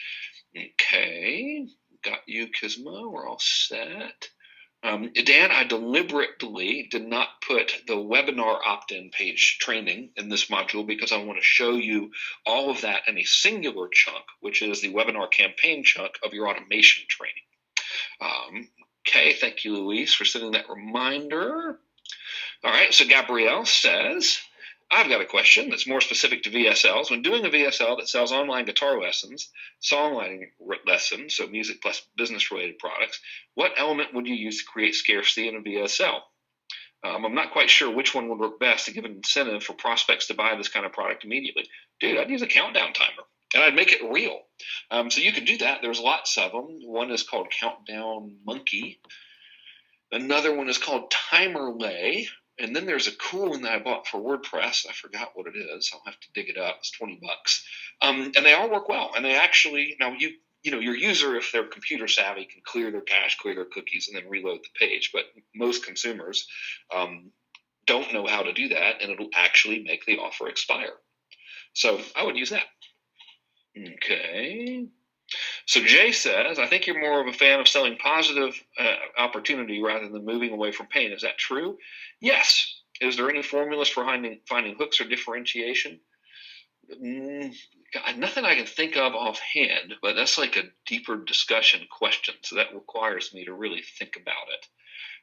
Okay, got you, Kizmo. We're all set. Dan, I deliberately did not put the webinar opt-in page training in this module because I want to show you all of that in a singular chunk, which is the webinar campaign chunk of your automation training. Okay, thank you, Luis, for sending that reminder. All right, so Gabrielle says, I've got a question that's more specific to VSLs. When doing a VSL that sells online guitar lessons, songwriting lessons, so music plus business-related products, what element would you use to create scarcity in a VSL? I'm not quite sure which one would work best to give an incentive for prospects to buy this kind of product immediately. Dude, I'd use a countdown timer. And I'd make it real. So you can do that. There's lots of them. One is called Countdown Monkey. Another one is called Timerlay. And then there's a cool one that I bought for WordPress. I forgot what it is. I'll have to dig it up. It's $20. And they all work well. And they actually, now your user, if they're computer savvy, can clear their cache, clear their cookies, and then reload the page. But most consumers don't know how to do that, and it'll actually make the offer expire. So I would use that. Okay. So Jay says, I think you're more of a fan of selling positive opportunity rather than moving away from pain. Is that true? Yes. Is there any formulas for finding hooks or differentiation? Nothing I can think of offhand, but that's like a deeper discussion question. So that requires me to really think about it.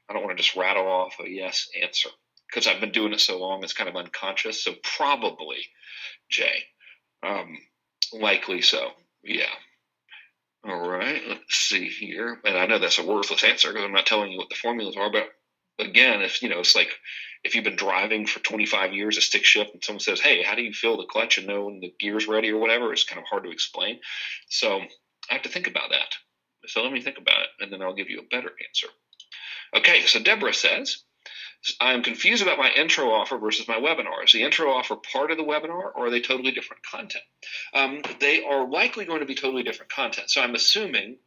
I don't want to just rattle off a yes answer because I've been doing it so long, it's kind of unconscious. So probably, Jay. Likely so, yeah. All right, let's see here. And I know that's a worthless answer because I'm not telling you what the formulas are. But again, it's like if you've been driving for 25 years a stick shift and someone says, hey, how do you feel the clutch and know when the gear's ready or whatever, it's kind of hard to explain. So I have to think about that. So let me think about it, and then I'll give you a better answer. Okay, so Deborah says, I'm confused about my intro offer versus my webinar. Is the intro offer part of the webinar, or are they totally different content? They are likely going to be totally different content. So I'm assuming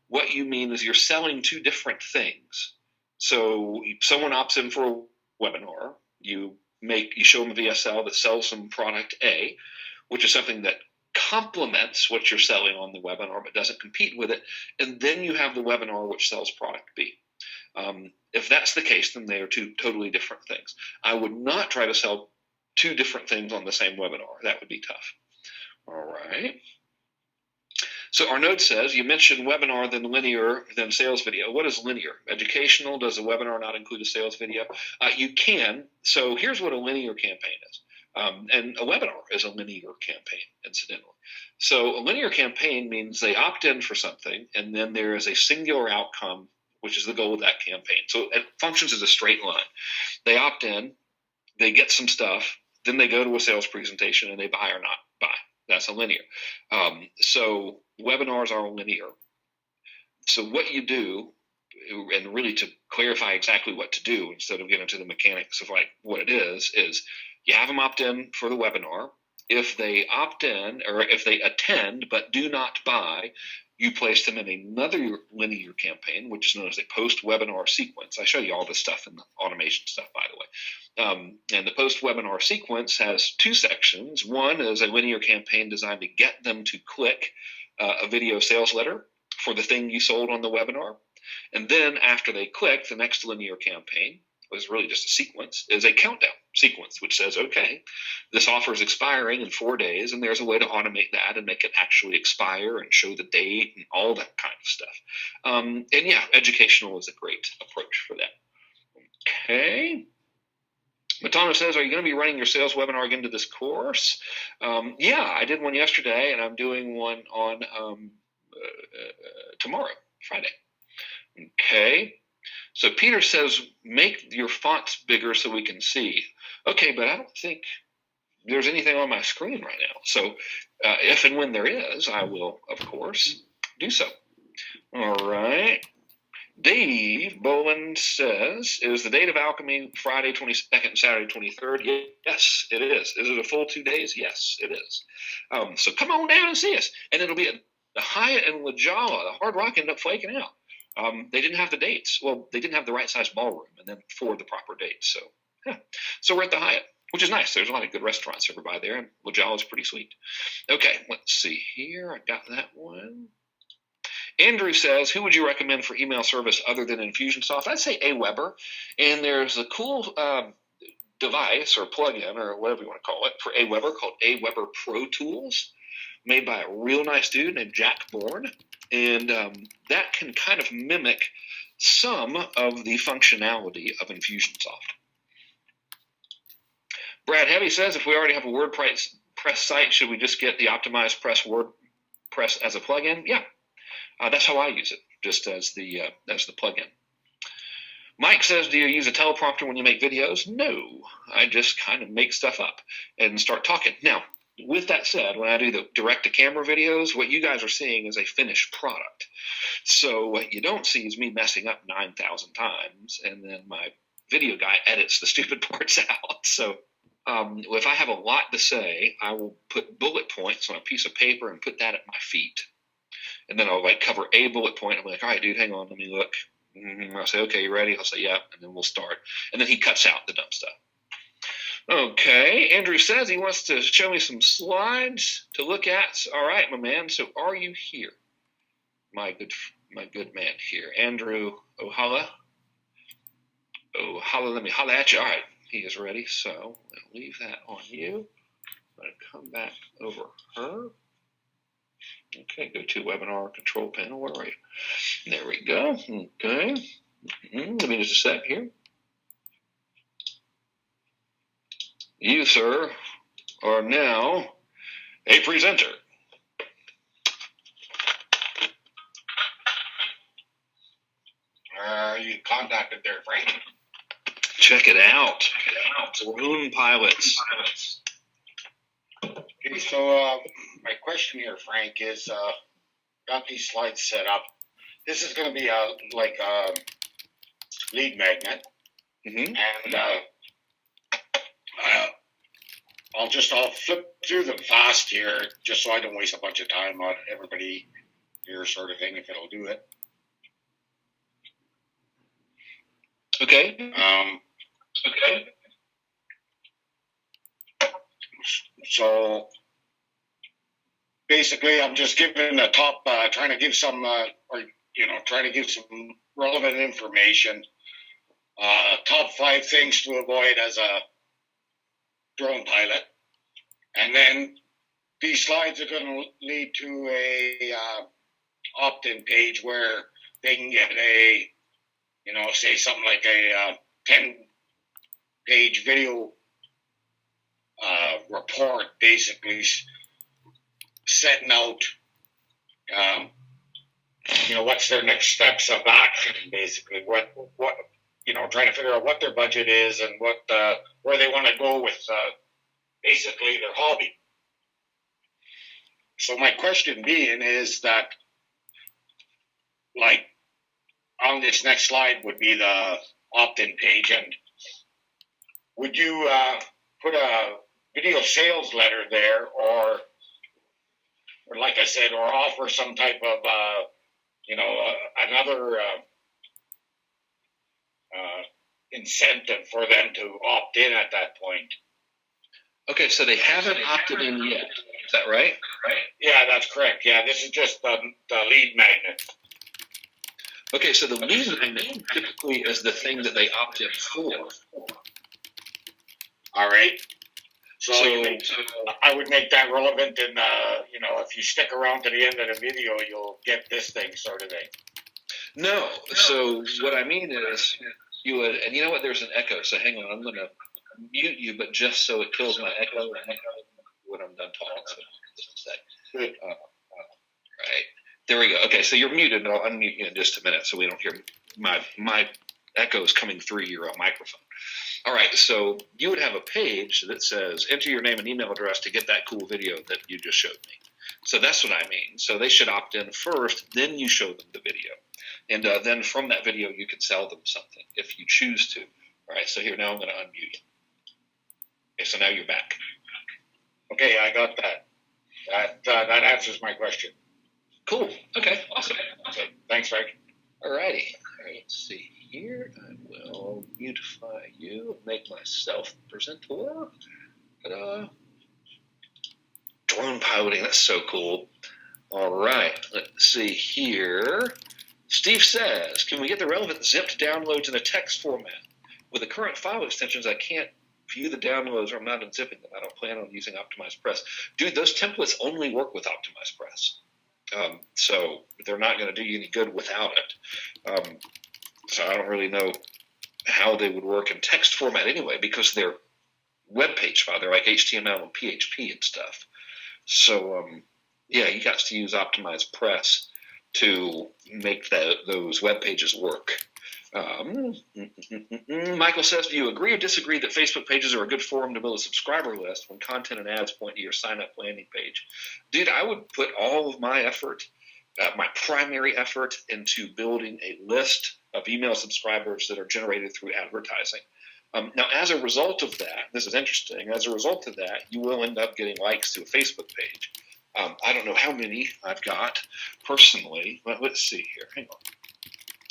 what you mean is you're selling two different things. So someone opts in for a webinar. You show them a VSL that sells some product A, which is something that complements what you're selling on the webinar but doesn't compete with it. And then you have the webinar which sells product B. If that's the case, then they are two totally different things. I would not try to sell two different things on the same webinar. That would be tough. All right. So Arnaud says, you mentioned webinar, then linear, then sales video. What is linear? Educational? Does a webinar not include a sales video? You can. So here's what a linear campaign is. And a webinar is a linear campaign, incidentally. So a linear campaign means they opt in for something, and then there is a singular outcome, which is the goal of that campaign. So it functions as a straight line. They opt in, they get some stuff, then they go to a sales presentation, and they buy or not buy. That's a linear. So webinars are linear. So what you do, and really to clarify exactly what to do instead of getting into the mechanics of like what it is you have them opt in for the webinar. If they opt in or if they attend but do not buy, you place them in another linear campaign, which is known as a post-webinar sequence. I show you all this stuff in the automation stuff, by the way. And the post-webinar sequence has two sections. One is a linear campaign designed to get them to click a video sales letter for the thing you sold on the webinar. And then after they click, the next linear campaign was really just a sequence, is a countdown sequence, which says, okay, this offer is expiring in 4 days, and there's a way to automate that and make it actually expire and show the date and all that kind of stuff. And yeah, educational is a great approach for that. Okay. Matano says, are you going to be running your sales webinar again to this course? Yeah, I did one yesterday, and I'm doing one on tomorrow, Friday. Okay. So Peter says, make your fonts bigger so we can see. Okay, but I don't think there's anything on my screen right now. So if and when there is, I will, of course, do so. All right. Dave Boland says, is the date of alchemy Friday 22nd and Saturday 23rd? Yes, it is. Is it a full 2 days? Yes, it is. So come on down and see us. And it'll be at the Hyatt and La Jolla. The Hard Rock ended up flaking out. They didn't have the dates. Well, they didn't have the right size ballroom and then for the proper dates. So, yeah. So we're at the Hyatt, which is nice. There's a lot of good restaurants over by there, and La Jolla is pretty sweet. Okay, let's see here. I got that one. Andrew says, who would you recommend for email service other than Infusionsoft? I'd say Aweber. And there's a cool device or plugin or whatever you want to call it for Aweber called Aweber Pro Tools, made by a real nice dude named Jack Bourne. And that can kind of mimic some of the functionality of Infusionsoft. Brad Heavy says, if we already have a WordPress site, should we just get the optimized WordPress as a plugin? Yeah, that's how I use it, just as the plugin. Mike says, do you use a teleprompter when you make videos? No, I just kind of make stuff up and start talking. Now, with that said, when I do the direct-to-camera videos, what you guys are seeing is a finished product. So what you don't see is me messing up 9,000 times, and then my video guy edits the stupid parts out. So if I have a lot to say, I will put bullet points on a piece of paper and put that at my feet. And then I'll cover a bullet point. I'm like, all right, dude, hang on, let me look. I'll say, okay, you ready? I'll say, yeah, and then we'll start. And then he cuts out the dumb stuff. Okay, Andrew says he wants to show me some slides to look at. All right, my man. So are you here? My good man here. Andrew Ohala. Let me holla at you. All right, he is ready. So I'll leave that on you. I'm going to come back over her. Okay, go to webinar control panel. Where are you? There we go. Okay. Let me just a sec here. You, sir, are now a presenter. You contacted there, Frank. Check it out. Balloon pilots. Okay, so my question here, Frank, is got these slides set up. This is going to be a lead magnet, and I'll flip through them fast here, just so I don't waste a bunch of time on everybody here, sort of thing, if it'll do it. Okay. Okay. So basically, I'm just giving the top, trying to give some, trying to give some relevant information. Top 5 things to avoid as a drone pilot, and then these slides are going to lead to a opt-in page where they can get a, say something like a 10-page video report, basically setting out, what's their next steps of action, basically what trying to figure out what their budget is and where they want to go with basically their hobby. So my question being is that, like, on this next slide would be the opt-in page, and would you put a video sales letter there, or like I said, or offer some type of, another incentive for them to opt in at that point? Okay, so they haven't opted in yet. Is that right? Yeah, that's correct. Yeah, this is just the lead magnet. Okay, so the lead magnet typically is the thing that they opt in for. All right. So I would make that relevant, and if you stick around to the end of the video, you'll get this thing, sort of thing. No. So what I mean is, you would, and you know what? There's an echo. So hang on, I'm going to mute you, but just so it kills my echo when I'm done talking. So just a sec. Right. There we go. Okay, so you're muted, and I'll unmute you in just a minute so we don't hear my echoes coming through your microphone. All right, so you would have a page that says, enter your name and email address to get that cool video that you just showed me. So that's what I mean. So they should opt in first, then you show them the video. And then from that video, you can sell them something if you choose to. All right, so here, now I'm going to unmute you. Okay, so now you're back. Okay, I got that. That answers my question. Cool. Okay, awesome. Okay, thanks, Frank. All righty. All right, let's see here. I will mutify you, make myself presentable. Ta-da. Drone piloting, that's so cool. All right, let's see here. Steve says, can we get the relevant zipped downloads in a text format? With the current file extensions, I can't view the downloads, or I'm not unzipping them. I don't plan on using Optimized Press. Dude, those templates only work with Optimized Press. So they're not going to do you any good without it. So I don't really know how they would work in text format anyway, because they're web page file. They're like HTML and PHP and stuff. So, yeah, you got to use Optimized Press to make those web pages work. Michael says, do you agree or disagree that Facebook pages are a good forum to build a subscriber list when content and ads point to your sign-up landing page? Dude, I would put all of my effort, my primary effort, into building a list of email subscribers that are generated through advertising. Now, as a result of that, this is interesting, as a result of that, you will end up getting likes to a Facebook page. I don't know how many I've got personally, but let's see here. Hang on.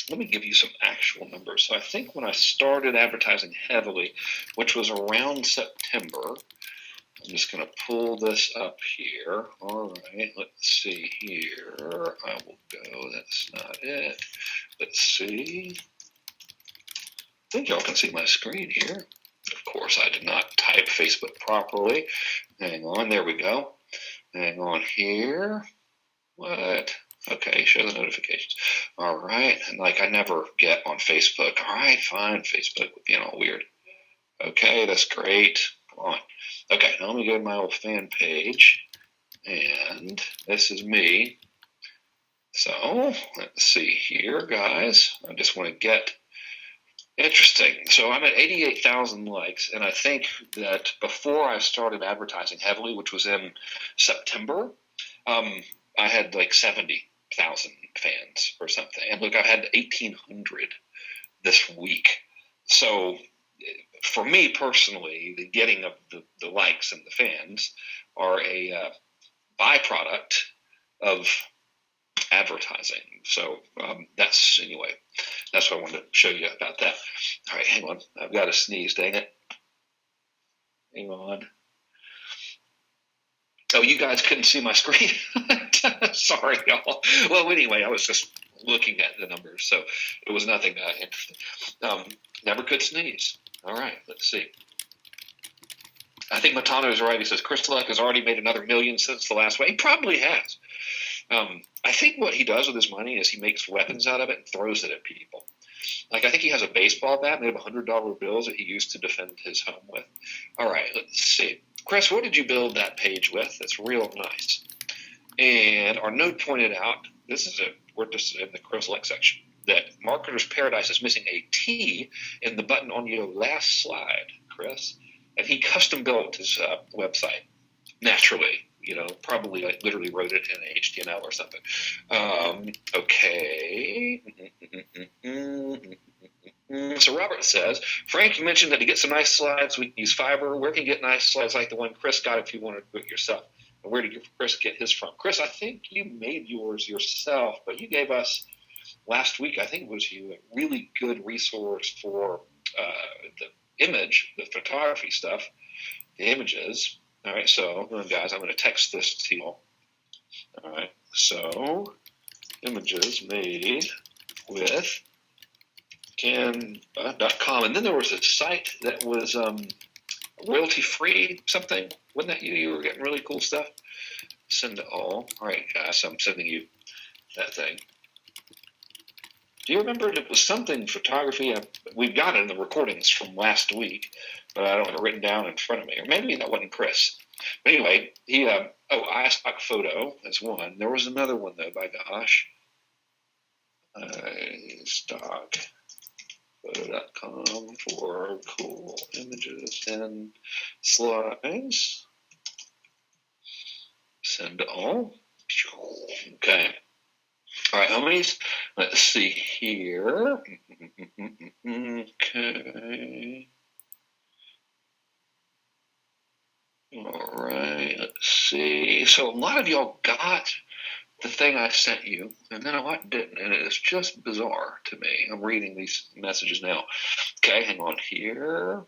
Let me give you some actual numbers. So I think when I started advertising heavily, which was around September, I'm just going to pull this up here. All right, let's see here. I will go. That's not it. Let's see. I think y'all can see my screen here. Of course, I did not type Facebook properly. Hang on. There we go. Hang on here. What? Okay, show the notifications. All right, and like I never get on Facebook. All right, fine, Facebook being all weird. Okay, that's great. Come on. Okay, now let me go to my old fan page, and this is me. So let's see here, guys. I just want to get interesting. So I'm at 88,000 likes, and I think that before I started advertising heavily, which was in September, I had like 70,000 fans or something. And look, I've had 1,800 this week. So for me personally, the getting of the likes and the fans are a byproduct of advertising. So that's what I wanted to show you about that. All right, hang on. I've got to sneeze, dang it. Hang on. Oh, you guys couldn't see my screen? Sorry, y'all. Well, anyway, I was just looking at the numbers, so it was nothing interesting. Never could sneeze. All right, let's see. I think Matano is right. He says Kristalek has already made another $1 million since the last one. He probably has. I think what he does with his money is he makes weapons out of it and throws it at people. Like, I think he has a baseball bat made of $100 bills that he used to defend his home with. All right, let's see. Chris, what did you build that page with? That's real nice. And our note pointed out, we're just in the Kristalek section, that Marketer's Paradise is missing a T in the button on your last slide, Chris. And he custom built his website. Naturally, probably like literally wrote it in HTML or something. Okay. So Robert says, Frank, you mentioned that to get some nice slides, we can use Fiverr. Where can you get nice slides like the one Chris got if you wanted to do it yourself? And where did Chris get his from? Chris, I think you made yours yourself, but you gave us last week, I think it was you, a really good resource for the image, the photography stuff, the images. All right, so guys, I'm going to text this to you all. All right, so images made with Canva.com. And then there was a site that was royalty-free something. Wasn't that you? You were getting really cool stuff. Send it all. All right, guys, I'm sending you that thing. Do you remember it was something photography? We've got it in the recordings from last week, but I don't have it written down in front of me. Or maybe that wasn't Chris. But anyway, he, iStock Photo is one. There was another one, though, by gosh. iStockPhoto.com for cool images and slides. Send all. Okay. All right, homies. Let's see here. Okay. All right, let's see. So a lot of y'all got the thing I sent you, and then a lot didn't, and it's just bizarre to me. I'm reading these messages now. Okay, hang on here.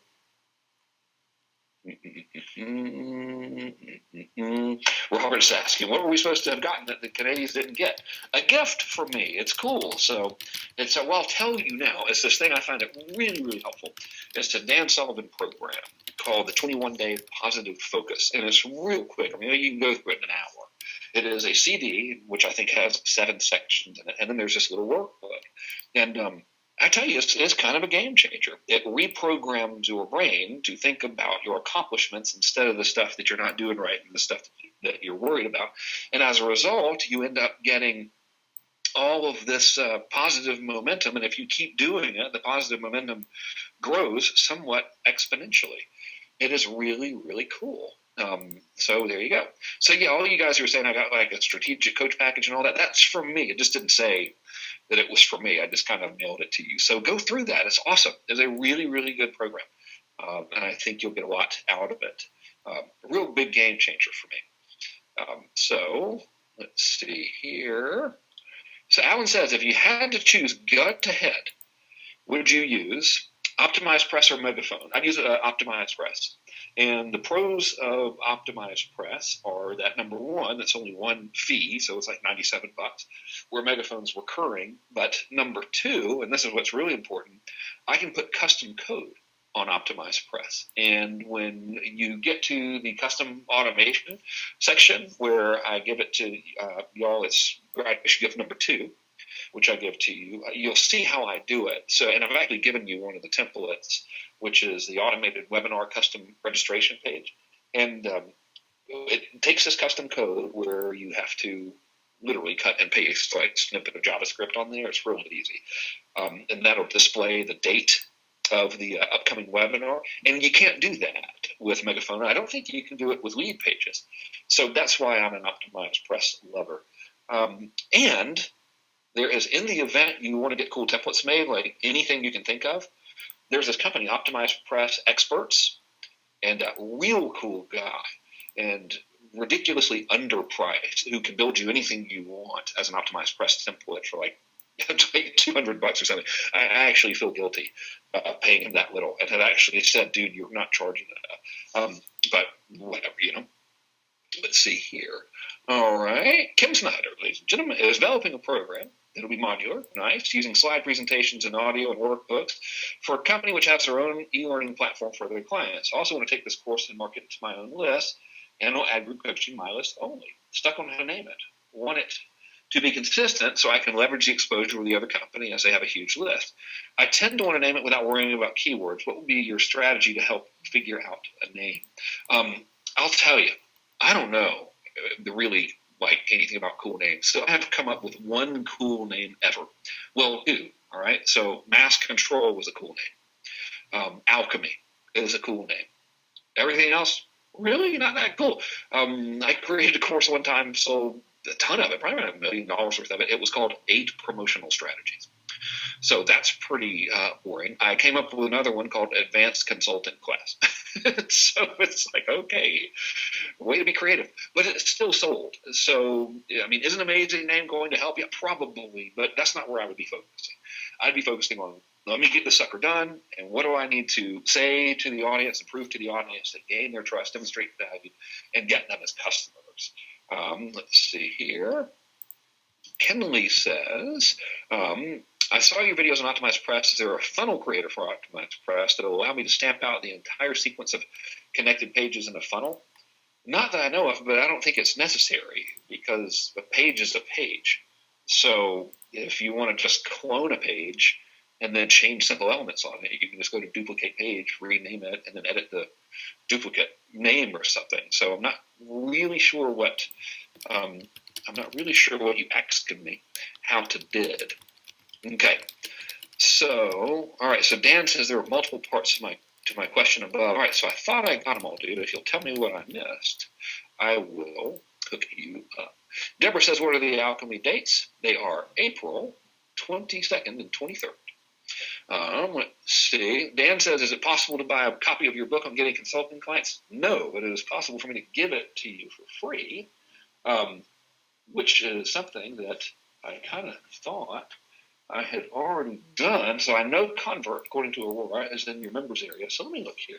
Robert's asking, what were we supposed to have gotten that the Canadians didn't get? A gift for me. It's cool. So well, I'll tell you now. It's this thing I find it really, really helpful. It's a Dan Sullivan program called the 21-Day Positive Focus, and it's real quick. I mean, you can go through it in an hour. It is a CD, which I think has 7 sections in it, and then there's this little workbook. And I tell you, it's kind of a game changer. It reprograms your brain to think about your accomplishments instead of the stuff that you're not doing right and the stuff that you're worried about. And as a result, you end up getting all of this positive momentum. And if you keep doing it, the positive momentum grows somewhat exponentially. It is really, really cool. So there you go. So yeah, all you guys who are saying I got like a strategic coach package and all that, that's from me. It just didn't say that it was for me. I just kind of mailed it to you. So go through that. It's awesome. It's a really, really good program. And I think you'll get a lot out of it. A real big game changer for me. So let's see here. So Alan says, if you had to choose gut to head, would you use Optimized Press or Megaphone? I'd use Optimized Press. And the pros of Optimized Press are that, number one, it's only one fee, so it's like $97, where Megaphone's recurring. But number two, and this is what's really important, I can put custom code on Optimized Press. And when you get to the custom automation section where I give it to y'all, it's graduation gift number 2, which I give to you, you'll see how I do it. So, and I've actually given you one of the templates, which is the automated webinar custom registration page. And it takes this custom code where you have to literally cut and paste like a snippet of JavaScript on there. It's really easy. And that'll display the date of the upcoming webinar. And you can't do that with Megaphone. I don't think you can do it with lead pages. So that's why I'm an Optimized Press lover. And there is, in the event you want to get cool templates made, like anything you can think of, there's this company, Optimized Press Experts, and a real cool guy and ridiculously underpriced who can build you anything you want as an Optimized Press template for like $200 or something. I actually feel guilty paying him that little, and had actually said, dude, you're not charging enough. But whatever, you know. Let's see here. All right. Kim Snyder, ladies and gentlemen, is developing a program. It'll be modular, nice, using slide presentations and audio and workbooks for a company which has their own e-learning platform for their clients. I also want to take this course and market it to my own list, and I'll add group coaching my list only. Stuck on how to name it. Want it to be consistent so I can leverage the exposure with the other company as they have a huge list. I tend to want to name it without worrying about keywords. What would be your strategy to help figure out a name? I'll tell you, I don't know really like anything about cool names. So I have come up with one cool name ever. Well, 2, all right? So Mass Control was a cool name. Alchemy is a cool name. Everything else, Really? Not that cool. I created a course one time, sold a ton of it, probably $1 million worth of it. It was called 8 Promotional Strategies. So that's pretty boring. I came up with another one called Advanced Consultant Class. So it's like, okay, way to be creative. But it's still sold. So, I mean, is an amazing name going to help you? Probably, but that's not where I would be focusing. I'd be focusing on, let me get this sucker done, and what do I need to say to the audience and prove to the audience to gain their trust, demonstrate value, and get them as customers. Let's see here. Kenley says, I saw your videos on Optimized Press. Is there a funnel creator for Optimized Press that will allow me to stamp out the entire sequence of connected pages in a funnel? Not that I know of, but I don't think it's necessary because a page is a page. So if you want to just clone a page and then change simple elements on it, you can just go to duplicate page, rename it, and then edit the duplicate name or something. So I'm not really sure what you asked me how to did. Okay. So, all right. So Dan says there were multiple parts to my question above. All right. So I thought I got them all, dude. If you'll tell me what I missed, I will hook you up. Deborah says, what are the alchemy dates? They are April 22nd and 23rd. Let's see. Dan says, is it possible to buy a copy of your book on getting consulting clients? No, but it is possible for me to give it to you for free, which is something that I kind of thought I had already done. So I know Convert, according to Aurora, is in your members area. So let me look here.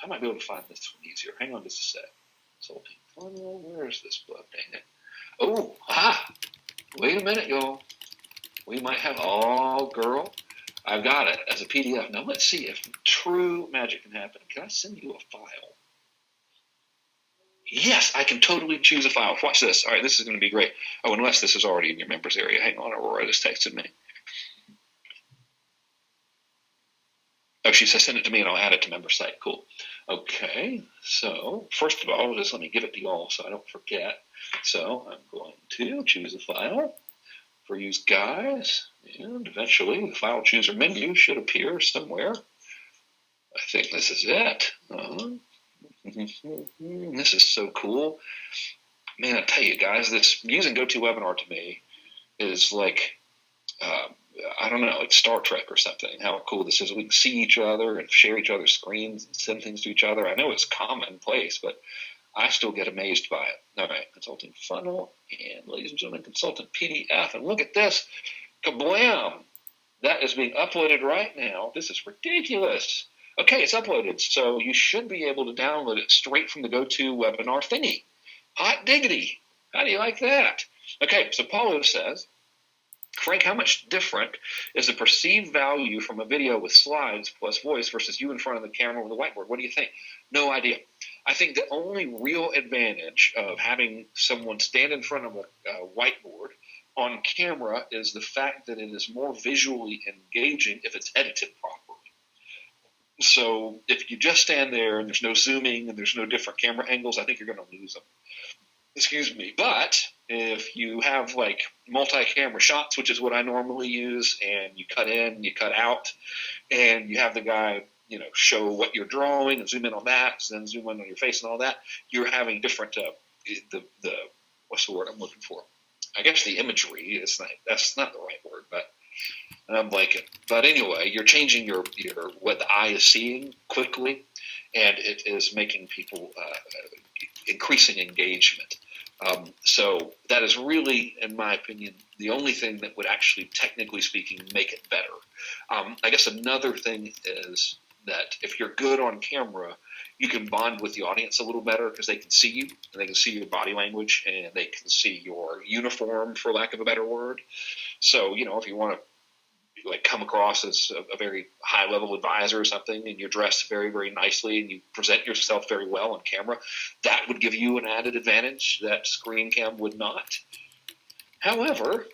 I might be able to find this one easier. Hang on just a sec. Consulting funnel. Where is this book? Dang it. Oh, wait a minute, y'all. We might have, girl. I've got it as a PDF. Now let's see if true magic can happen. Can I send you a file? Yes, I can totally choose a file. Watch this. All right, this is going to be great. Oh, unless this is already in your members area. Hang on, Aurora just texted me. Oh, she says send it to me and I'll add it to member site. Cool. Okay, so first of all, just let me give it to y'all so I don't forget. So I'm going to choose a file for you guys, and eventually the file chooser menu should appear somewhere. I think this is it. This is so cool. Man, I tell you guys, this using GoToWebinar to me is like, I don't know, it's Star Trek or something, how cool this is. We can see each other and share each other's screens and send things to each other. I know it's commonplace, but I still get amazed by it. All right, consulting funnel, and ladies and gentlemen, consultant PDF. And look at this. Kablam! That is being uploaded right now. This is ridiculous. Okay, it's uploaded, so you should be able to download it straight from the GoToWebinar thingy. Hot diggity. How do you like that? Okay, so Paulo says, Frank, how much different is the perceived value from a video with slides plus voice versus you in front of the camera with a whiteboard? What do you think? No idea. I think the only real advantage of having someone stand in front of a whiteboard on camera is the fact that it is more visually engaging if it's edited properly. So if you just stand there and there's no zooming and there's no different camera angles, I think you're going to lose them. Excuse me. But if you have like multi-camera shots, which is what I normally use, and you cut in, you cut out, and you have the guy, show what you're drawing and zoom in on that, then zoom in on your face and all that, you're having different, the what's the word I'm looking for? I guess the imagery that's not the right word, but I'm blanking. But anyway, you're changing your what the eye is seeing quickly, and it is making people increasing engagement. So that is really, in my opinion, the only thing that would actually, technically speaking, make it better. I guess another thing is that if you're good on camera, you can bond with the audience a little better because they can see you, and they can see your body language, and they can see your uniform, for lack of a better word. So, if you want to come across as a very high-level advisor or something, and you're dressed very, very nicely, and you present yourself very well on camera, that would give you an added advantage that screen cam would not. However,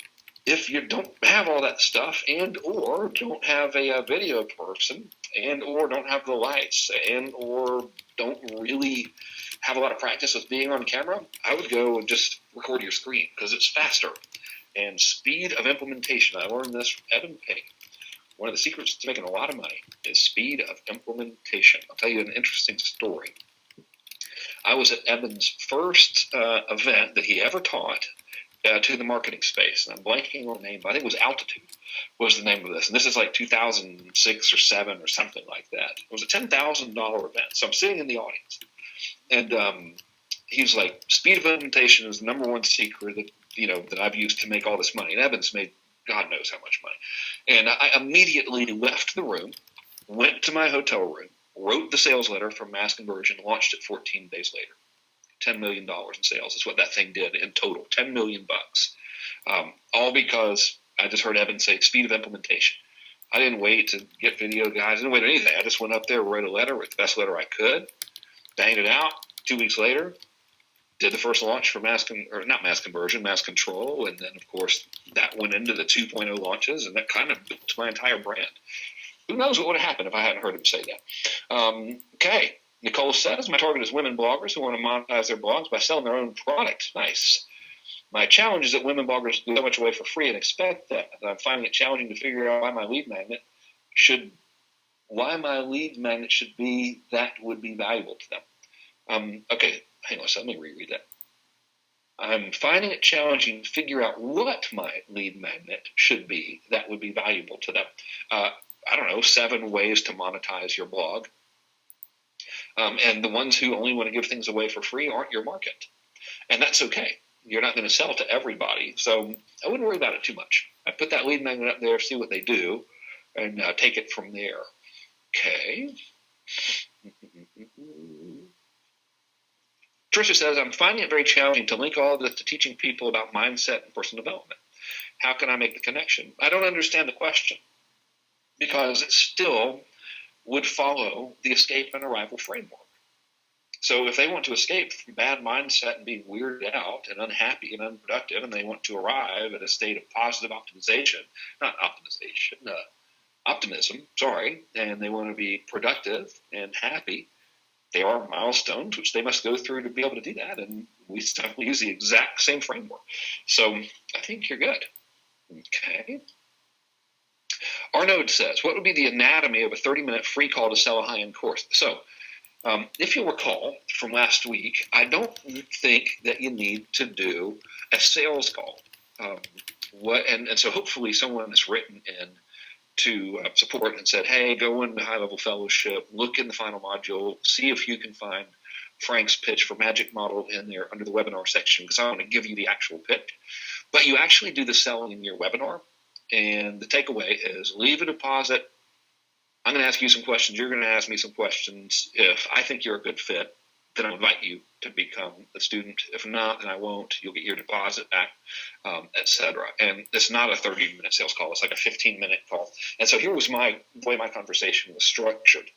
if you don't have all that stuff and or don't have a video person and or don't have the lights and or don't really have a lot of practice with being on camera, I would go and just record your screen because it's faster. And speed of implementation. I learned this from Evan Payne. One of the secrets to making a lot of money is speed of implementation. I'll tell you an interesting story. I was at Eben's first event that he ever taught to the marketing space. And I'm blanking on the name, but I think it was Altitude was the name of this. And this is like 2006 or 7 or something like that. It was a $10,000 event. So I'm sitting in the audience. And he was like, speed of implementation is the number one secret that I've used to make all this money. And Eben's made God knows how much money. And I immediately left the room, went to my hotel room, wrote the sales letter from Mass Conversion, launched it 14 days later. $10 million in sales is what that thing did in total. $10 million. All because I just heard Eben say speed of implementation. I didn't wait to get video guys. I didn't wait for anything. I just went up there, wrote a letter, wrote the best letter I could, banged it out. 2 weeks later, did the first launch for Mass Control. And then, of course, that went into the 2.0 launches, and that kind of built my entire brand. Who knows what would have happened if I hadn't heard him say that. Okay. Nicole says, my target is women bloggers who want to monetize their blogs by selling their own product. Nice. My challenge is that women bloggers give so much away for free and expect that. I'm finding it challenging to figure out why my lead magnet should be that would be valuable to them. Okay, hang on a second. Let me reread that. I'm finding it challenging to figure out what my lead magnet should be that would be valuable to them. I don't know, 7 ways to monetize your blog. And the ones who only want to give things away for free aren't your market. And that's okay. You're not going to sell to everybody. So I wouldn't worry about it too much. I put that lead magnet up there, see what they do, and take it from there. Okay. Tricia says, I'm finding it very challenging to link all of this to teaching people about mindset and personal development. How can I make the connection? I don't understand the question, because it still would follow the escape and arrival framework. So if they want to escape from bad mindset and being weirded out and unhappy and unproductive, and they want to arrive at a state of positive optimism, and they want to be productive and happy, there are milestones which they must go through to be able to do that, and we use the exact same framework. So I think you're good. Okay. Arnaud says, what would be the anatomy of a 30-minute free call to sell a high-end course? So if you'll recall from last week, I don't think that you need to do a sales call. And so hopefully someone has written in to support and said, hey, go into high-level fellowship, look in the final module, see if you can find Frank's pitch for Magic Model in there under the webinar section, because I want to give you the actual pitch. But you actually do the selling in your webinar. And the takeaway is leave a deposit. I'm going to ask you some questions. You're going to ask me some questions. If I think you're a good fit, then I'll invite you to become a student. If not, then I won't. You'll get your deposit back, etc. And it's not a 30-minute sales call. It's like a 15-minute call. And so here was the way my conversation was structured,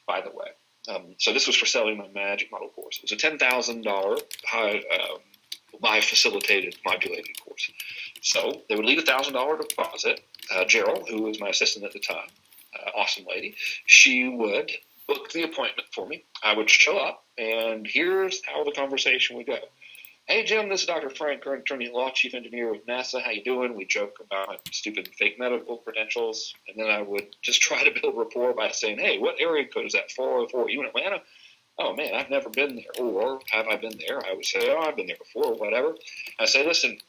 by the way. So this was for selling my Magic Model course. It was a $10,000 live facilitated modulated course. So they would leave a $1,000 deposit. Gerald, who was my assistant at the time, awesome lady, she would book the appointment for me. I would show up, and here's how the conversation would go. Hey, Jim, this is Dr. Frank Kern, attorney at law, chief engineer with NASA. How you doing? We joke about my stupid fake medical credentials, and then I would just try to build rapport by saying, hey, what area code is that? 404. You in Atlanta? Oh, man, I've never been there. Or have I been there? I would say, oh, I've been there before, whatever. I say, listen,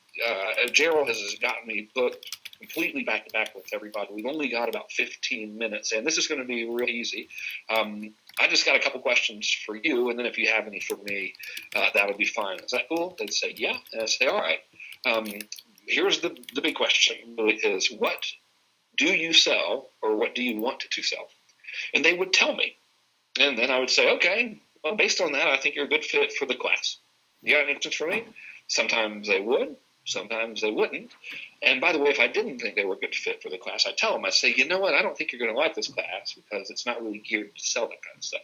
Gerald has gotten me booked completely back-to-back with everybody. We've only got about 15 minutes, and this is going to be real easy. I just got a couple questions for you, and then if you have any for me, that would be fine. Is that cool? They'd say, yeah. And I'd say, all right. Here's the big question really is, what do you sell, or what do you want to sell? And they would tell me. And then I would say, okay, well, based on that, I think you're a good fit for the class. You got any questions for me? Sometimes they would. Sometimes they wouldn't. And by the way, if I didn't think they were a good fit for the class, I'd tell them, I'd say, you know what, I don't think you're going to like this class because it's not really geared to sell that kind of stuff.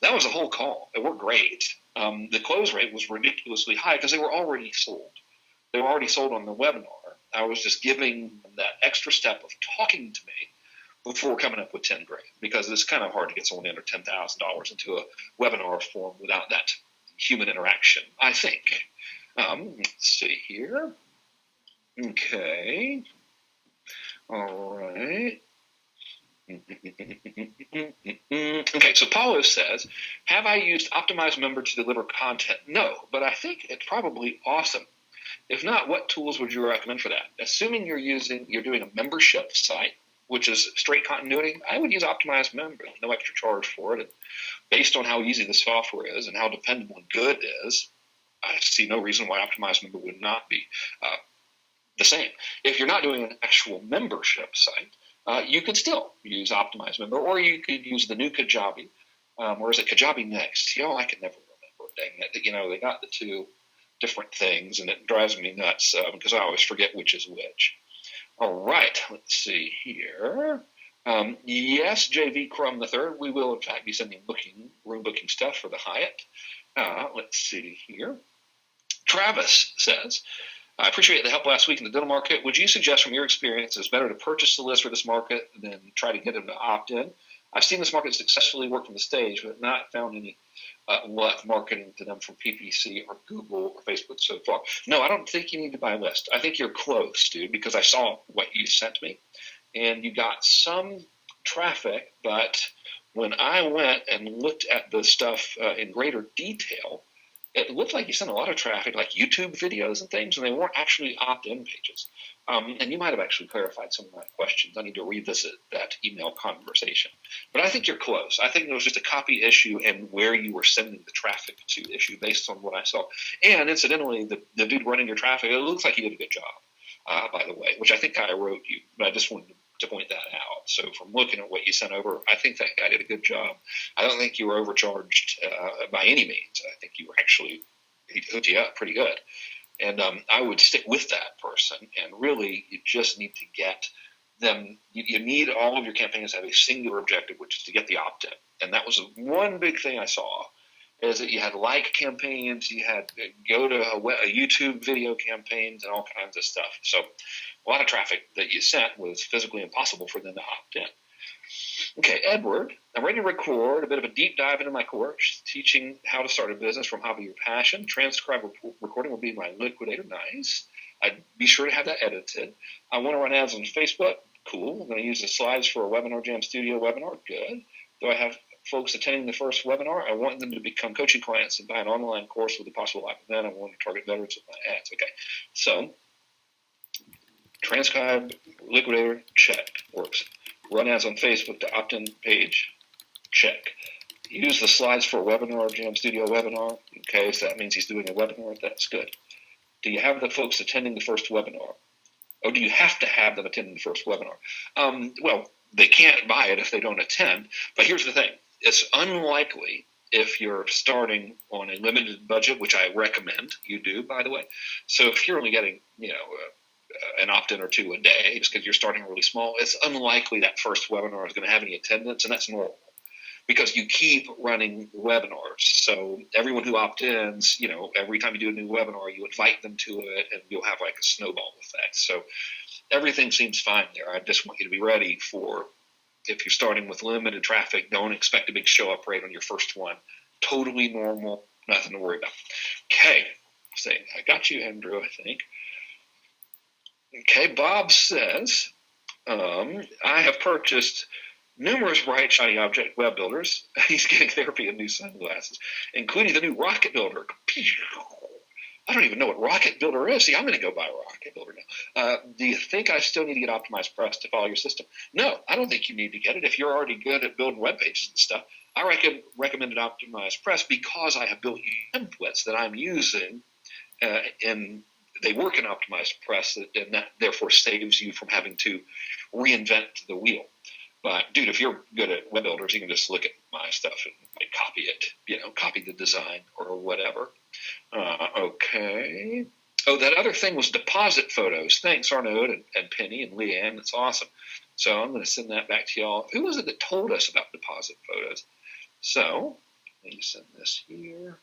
That was a whole call. It worked great. The close rate was ridiculously high because they were already sold. They were already sold on the webinar. I was just giving them that extra step of talking to me before coming up with 10 grand, because it's kind of hard to get someone under $10,000 into a webinar form without that human interaction, I think. Let's see here. Okay. All right. Okay, so Paulo says, Have I used Optimize Member to deliver content? No, but I think it's probably awesome. If not, what tools would you recommend for that? Assuming you're doing a membership site, which is straight continuity, I would use Optimize Member, no extra charge for it. And based on how easy the software is and how dependable and good it is, I see no reason why Optimize Member would not be the same. If you're not doing an actual membership site, you could still use Optimize Member, or you could use the new Kajabi, or is it Kajabi Next? I can never remember. Dang it. They got the two different things, and it drives me nuts because I always forget which is which. All right, let's see here. Yes, JV Crumb III, we will in fact be sending room booking stuff for the Hyatt. Let's see here. Travis says, I appreciate the help last week in the dental market. Would you suggest from your experience it's better to purchase the list for this market than try to get them to opt in? I've seen this market successfully work from the stage, but not found any luck marketing to them from PPC or Google or Facebook so far. No, I don't think you need to buy a list. I think you're close, dude, because I saw what you sent me, and you got some traffic, but when I went and looked at the stuff in greater detail, it looked like you sent a lot of traffic, like YouTube videos and things, and they weren't actually opt-in pages. And you might have actually clarified some of my questions. I need to revisit that email conversation. But I think you're close. I think it was just a copy issue and where you were sending the traffic to issue based on what I saw. And incidentally, the dude running your traffic, it looks like he did a good job, by the way, which I think I wrote you, but I just wanted to point that out. So from looking at what you sent over, I think that guy did a good job. I don't think you were overcharged by any means. I think you were actually, he hooked you up pretty good. And I would stick with that person. And really, you just need to get them. You need all of your campaigns to have a singular objective, which is to get the opt-in. And that was one big thing I saw, is that you had like campaigns, you had go to a YouTube video campaigns and all kinds of stuff. So a lot of traffic that you sent was physically impossible for them to opt in. Okay, Edward, I'm ready to record a bit of a deep dive into my course, teaching how to start a business from hobby to passion. Transcribe recording will be my liquidator. Nice. I'd be sure to have that edited. I want to run ads on Facebook. Cool. I'm going to use the slides for a Webinar Jam Studio webinar. Good. Do I have folks attending the first webinar? I want them to become coaching clients and buy an online course with a possible live event. I want to target veterans with my ads. Okay. So, transcribe, liquidator, check. Works. Run ads on Facebook to opt-in page, check. Use the slides for a Webinar Jam Studio webinar. Okay, so that means he's doing a webinar. That's good. Do you have the folks attending the first webinar? Or do you have to have them attending the first webinar? Well, they can't buy it if they don't attend. But here's the thing. It's unlikely if you're starting on a limited budget, which I recommend you do, by the way. So if you're only getting, an opt-in or two a day, just because you're starting really small, it's unlikely that first webinar is going to have any attendance, and that's normal because you keep running webinars. So everyone who opt-ins, every time you do a new webinar, you invite them to it, and you'll have like a snowball effect. So everything seems fine there. I just want you to be ready for, if you're starting with limited traffic, don't expect a big show-up rate on your first one. Totally normal, nothing to worry about. Okay, so I got you, Andrew, I think. Okay, Bob says, I have purchased numerous bright, shiny object web builders. He's getting therapy and new sunglasses, including the new Rocket Builder. I don't even know what Rocket Builder is. See, I'm going to go buy a Rocket Builder now. Do you think I still need to get Optimized Press to follow your system? No, I don't think you need to get it. If you're already good at building web pages and stuff, I recommended Optimized Press because I have built templates that I'm using in they work in Optimized Press, and that therefore saves you from having to reinvent the wheel. But, dude, if you're good at web builders, you can just look at my stuff and copy it, copy the design or whatever. Okay. Oh, that other thing was deposit photos. Thanks, Arnaud and Penny and Leanne. That's awesome. So I'm going to send that back to y'all. Who was it that told us about deposit photos? So let me send this here.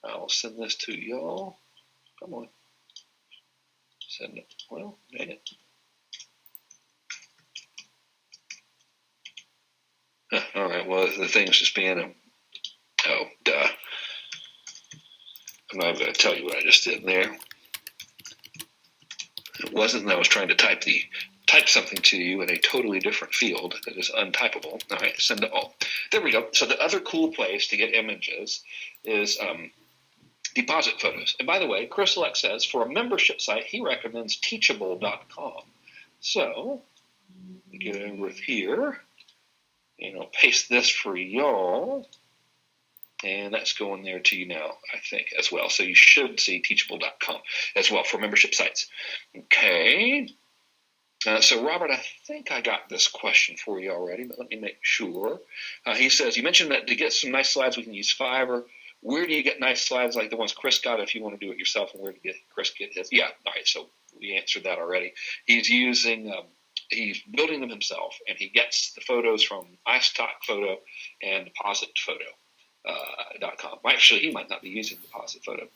I'll send this to y'all. Come on. Send it. Well, dang it. All right. Well, the thing's just being oh, duh. I'm not going to tell you what I just did there. It wasn't that I was trying to type the type something to you in a totally different field that is untypable. All right, send to all. There we go. So the other cool place to get images is deposit photos. And by the way, Chris Leck says for a membership site, he recommends teachable.com. So get over here, and I'll paste this for y'all. And that's going there to you now, I think, as well. So you should see teachable.com as well for membership sites. Okay. So, Robert, I think I got this question for you already, but let me make sure. He says, you mentioned that to get some nice slides, we can use Fiverr. Where do you get nice slides like the ones Chris got if you want to do it yourself, and where to get Chris get his? Yeah, all right, so we answered that already. He's using he's building them himself, and he gets the photos from iStock Photo and Deposit Photo.com. Actually, he might not be using Deposit Photo.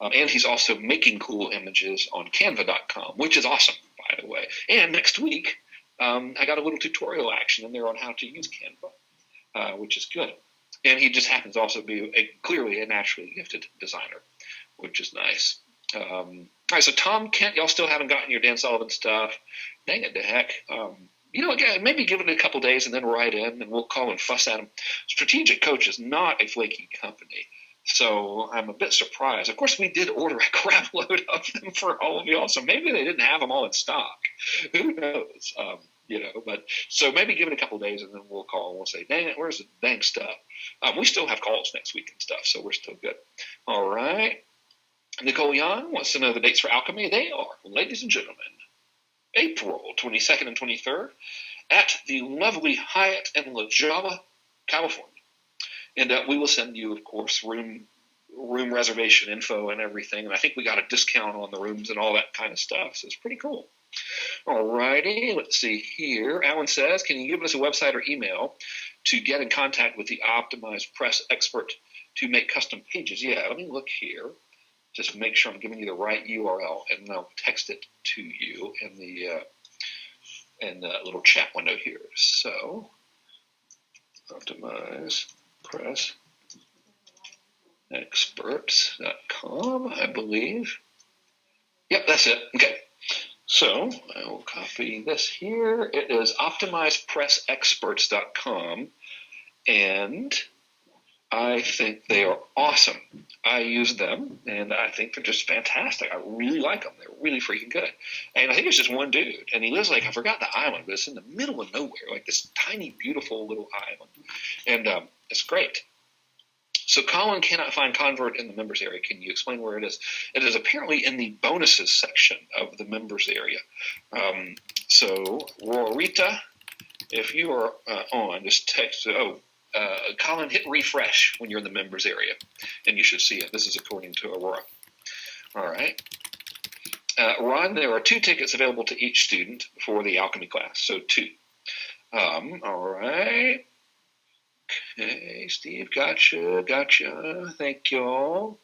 And he's also making cool images on Canva.com, which is awesome, by the way. And next week, I got a little tutorial action in there on how to use Canva, which is good. And he just happens to also be clearly a naturally gifted designer, which is nice. All right, so Tom Kent, y'all still haven't gotten your Dan Sullivan stuff. Dang it to heck. Again, maybe give it a couple days and then write in, and we'll call and fuss at him. Strategic Coach is not a flaky company. So I'm a bit surprised. Of course, we did order a crap load of them for all of y'all, so maybe they didn't have them all in stock. Who knows? But so maybe give it a couple of days, and then we'll call and we'll say, dang it, where's the dang stuff? We still have calls next week and stuff, so we're still good. All right. Nicole Young wants to know the dates for Alchemy. They are, ladies and gentlemen, April 22nd and 23rd at the lovely Hyatt in La Jolla, California. And we will send you, of course, room reservation info and everything. And I think we got a discount on the rooms and all that kind of stuff. So it's pretty cool. All righty. Let's see here. Alan says, can you give us a website or email to get in contact with the Optimized Press expert to make custom pages? Yeah, let me look here. Just make sure I'm giving you the right URL, and I'll text it to you in the little chat window here. So, Optimized Press experts.com, I believe. Yep, that's it. Okay. So I will copy this here. It is optimizedpressexperts.com, and I think they are awesome. I use them, and I think they're just fantastic. I really like them. They're really freaking good. And I think it's just one dude, and he lives I forgot the island, but it's in the middle of nowhere, like this tiny, beautiful little island. And it's great. So Colin cannot find Convert in the members area. Can you explain where it is? It is apparently in the bonuses section of the members area. So Rorita, if you are on, just text, Colin, hit refresh when you're in the members area, and you should see it. This is according to Aurora. All right. Ron, there are 2 tickets available to each student for the alchemy class, so 2. All right. Okay, Steve, gotcha. Thank y'all.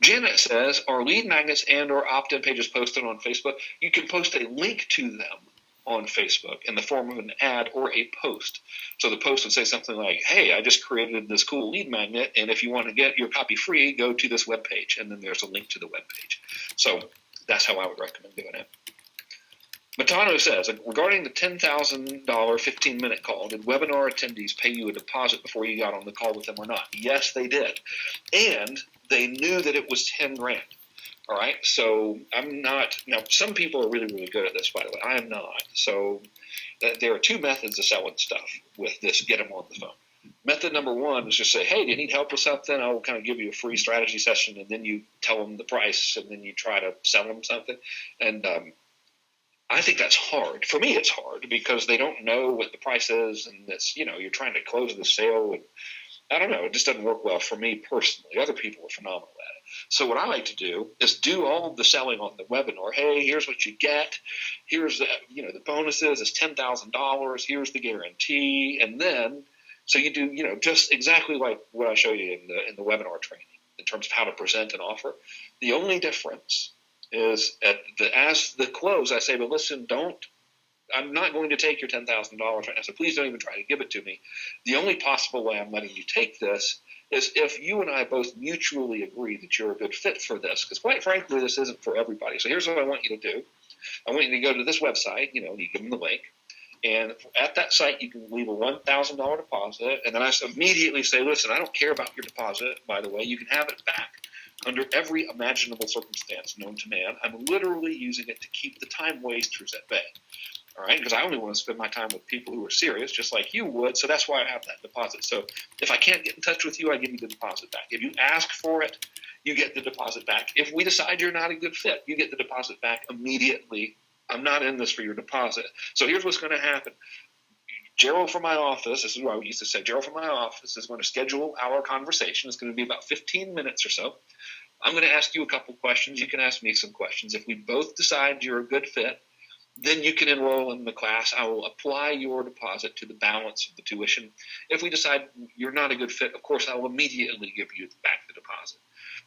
Janet says, are lead magnets and or opt-in pages posted on Facebook? You can post a link to them on Facebook in the form of an ad or a post. So the post would say something like, hey, I just created this cool lead magnet, and if you want to get your copy free, go to this webpage, and then there's a link to the webpage. So that's how I would recommend doing it. Matano says, regarding the $10,000 15-minute call, did webinar attendees pay you a deposit before you got on the call with them or not? Yes, they did. And they knew that it was $10,000. All right, so I'm not – now, some people are really, really good at this, by the way. I am not. So there are 2 methods of selling stuff with this, get them on the phone. Method number 1 is just say, hey, do you need help with something? I'll kind of give you a free strategy session, and then you tell them the price, and then you try to sell them something. And I think that's hard. For me, it's hard because they don't know what the price is, and it's, you're trying to close the sale, and I don't know. It just doesn't work well for me personally. Other people are phenomenal at it. So what I like to do is do all of the selling on the webinar. Hey, here's what you get. Here's the, the bonuses is $10,000. Here's the guarantee. And then, so you do, just exactly like what I show you in the webinar training in terms of how to present an offer. The only difference is as the close, I say, but listen, I'm not going to take your $10,000 right now, so please don't even try to give it to me. The only possible way I'm letting you take this is if you and I both mutually agree that you're a good fit for this, because quite frankly, this isn't for everybody. So here's what I want you to do. I want you to go to this website, you give them the link. And at that site, you can leave a $1,000 deposit. And then I immediately say, listen, I don't care about your deposit, by the way. You can have it back under every imaginable circumstance known to man. I'm literally using it to keep the time wasters at bay. All right, because I only want to spend my time with people who are serious, just like you would. So that's why I have that deposit. So if I can't get in touch with you, I give you the deposit back. If you ask for it, you get the deposit back. If we decide you're not a good fit, you get the deposit back immediately. I'm not in this for your deposit. So here's what's going to happen. Gerald from my office, this is what I used to say, Gerald from my office is going to schedule our conversation. It's going to be about 15 minutes or so. I'm going to ask you a couple questions. You can ask me some questions. If we both decide you're a good fit, then you can enroll in the class. I will apply your deposit to the balance of the tuition. If we decide you're not a good fit, of course, I will immediately give you back the deposit.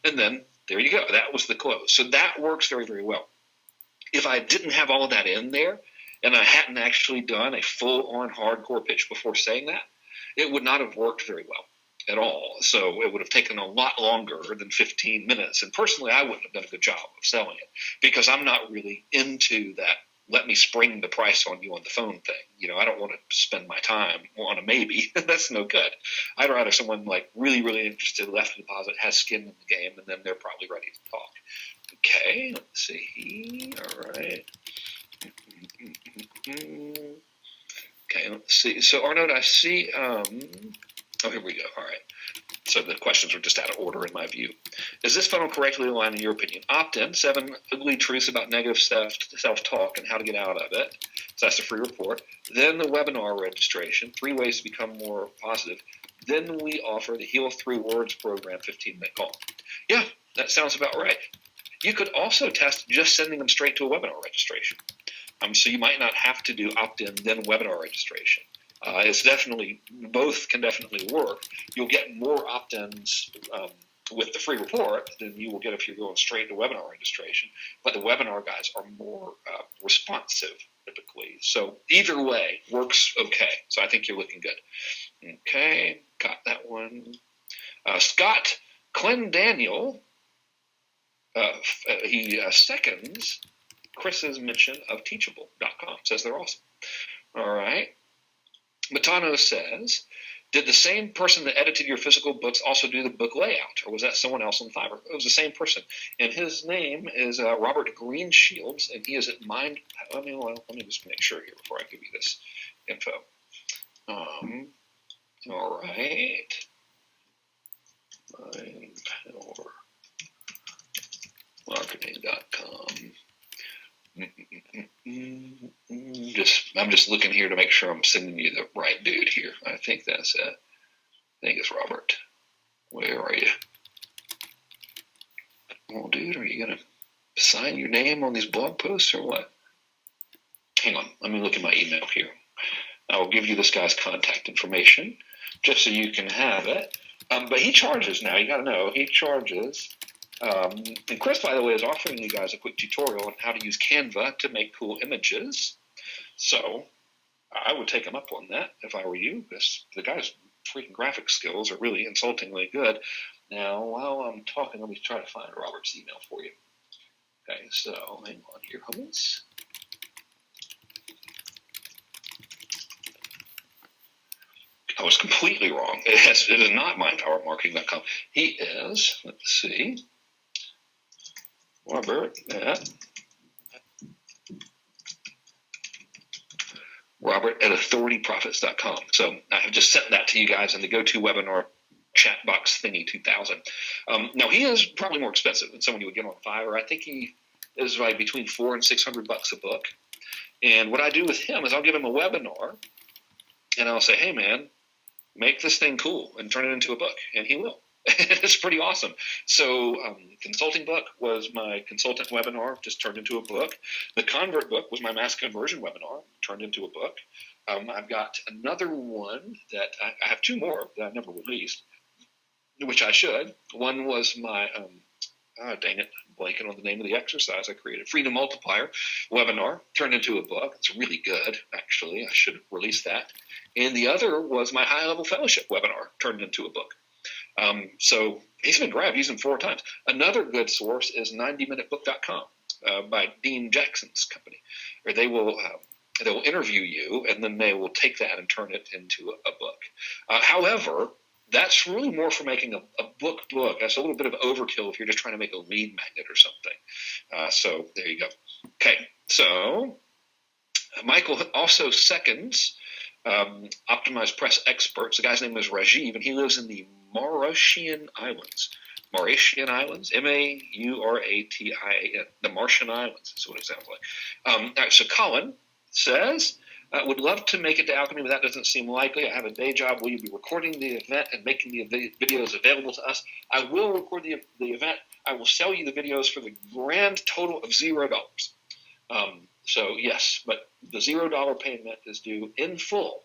And then there you go. That was the close. So that works very, very well. If I didn't have all of that in there and I hadn't actually done a full-on hardcore pitch before saying that, it would not have worked very well at all. So it would have taken a lot longer than 15 minutes. And personally, I wouldn't have done a good job of selling it because I'm not really into that let me spring the price on you on the phone thing. I don't want to spend my time on a maybe. That's no good. I'd rather someone like really, really interested, left a deposit, has skin in the game, and then they're probably ready to talk. Okay, let's see. All right. Okay, let's see. So Arnold, I see. Oh, here we go. All right. So the questions are just out of order in my view. Is this funnel correctly aligned in your opinion? Opt-in, 7 ugly truths about negative self-talk and how to get out of it. So that's the free report. Then the webinar registration, 3 ways to become more positive. Then we offer the Heal 3 Words program, 15-minute call. Yeah, that sounds about right. You could also test just sending them straight to a webinar registration. So you might not have to do opt-in, then webinar registration. It's definitely, both can definitely work. You'll get more opt-ins with the free report than you will get if you're going straight to webinar registration. But the webinar guys are more responsive typically. So either way works okay. So I think you're looking good. Okay, got that one. Scott Clendaniel, he seconds Chris's mention of teachable.com, says they're awesome. All right. Matano says, did the same person that edited your physical books also do the book layout, or was that someone else on Fiverr? It was the same person, and his name is Robert Greenshields, and he is at Mind. Let me just make sure here before I give you this info. All right, mindpowermarketing.com. I'm just looking here to make sure I'm sending you the right dude here. I think that's it. I think it's Robert. Where are you? Oh, dude, are you going to sign your name on these blog posts or what? Hang on. Let me look at my email here. I will give you this guy's contact information just so you can have it. But he charges now. You got to know. He charges. And Chris, by the way, is offering you guys a quick tutorial on how to use Canva to make cool images. So I would take him up on that if I were you, because the guy's freaking graphic skills are really insultingly good. Now, while I'm talking, let me try to find Robert's email for you. Okay, so hang on here, homies. I was completely wrong. It is not mindpowermarketing.com. He is, let's see, Robert at authorityprofits.com. So I have just sent that to you guys in the GoToWebinar chat box thingy 2000. Now he is probably more expensive than someone you would get on Fiverr. I think he is like between $400 and $600 a book. And what I do with him is I'll give him a webinar and I'll say, hey man, make this thing cool and turn it into a book. And he will. It's pretty awesome. So consulting book was my consultant webinar, just turned into a book. The convert book was my mass conversion webinar, turned into a book. I've got another one that I have 2 more that I've never released, which I should. One was my, dang it, I'm blanking on the name of the exercise I created. Freedom Multiplier webinar, turned into a book. It's really good, actually. I should release that. And the other was my high-level fellowship webinar, turned into a book. So he's been grabbed. He's used him 4 times. Another good source is 90minutebook.com. by Dean Jackson's company, or they will interview you, and then they will take that and turn it into a book. However, that's really more for making a book. That's a little bit of overkill if you're just trying to make a lead magnet or something. So there you go. Okay, so Michael also seconds Optimized Press Experts. The guy's name is Rajiv, and he lives in the Mauritian Islands. Mauritian Islands, Mauratiin, the Martian Islands. That's what it sounds like. All right, so Colin says, would love to make it to Alchemy, but that doesn't seem likely. I have a day job. Will you be recording the event and making the videos available to us? I will record the event. I will sell you the videos for the grand total of $0. So yes, but the $0 payment is due in full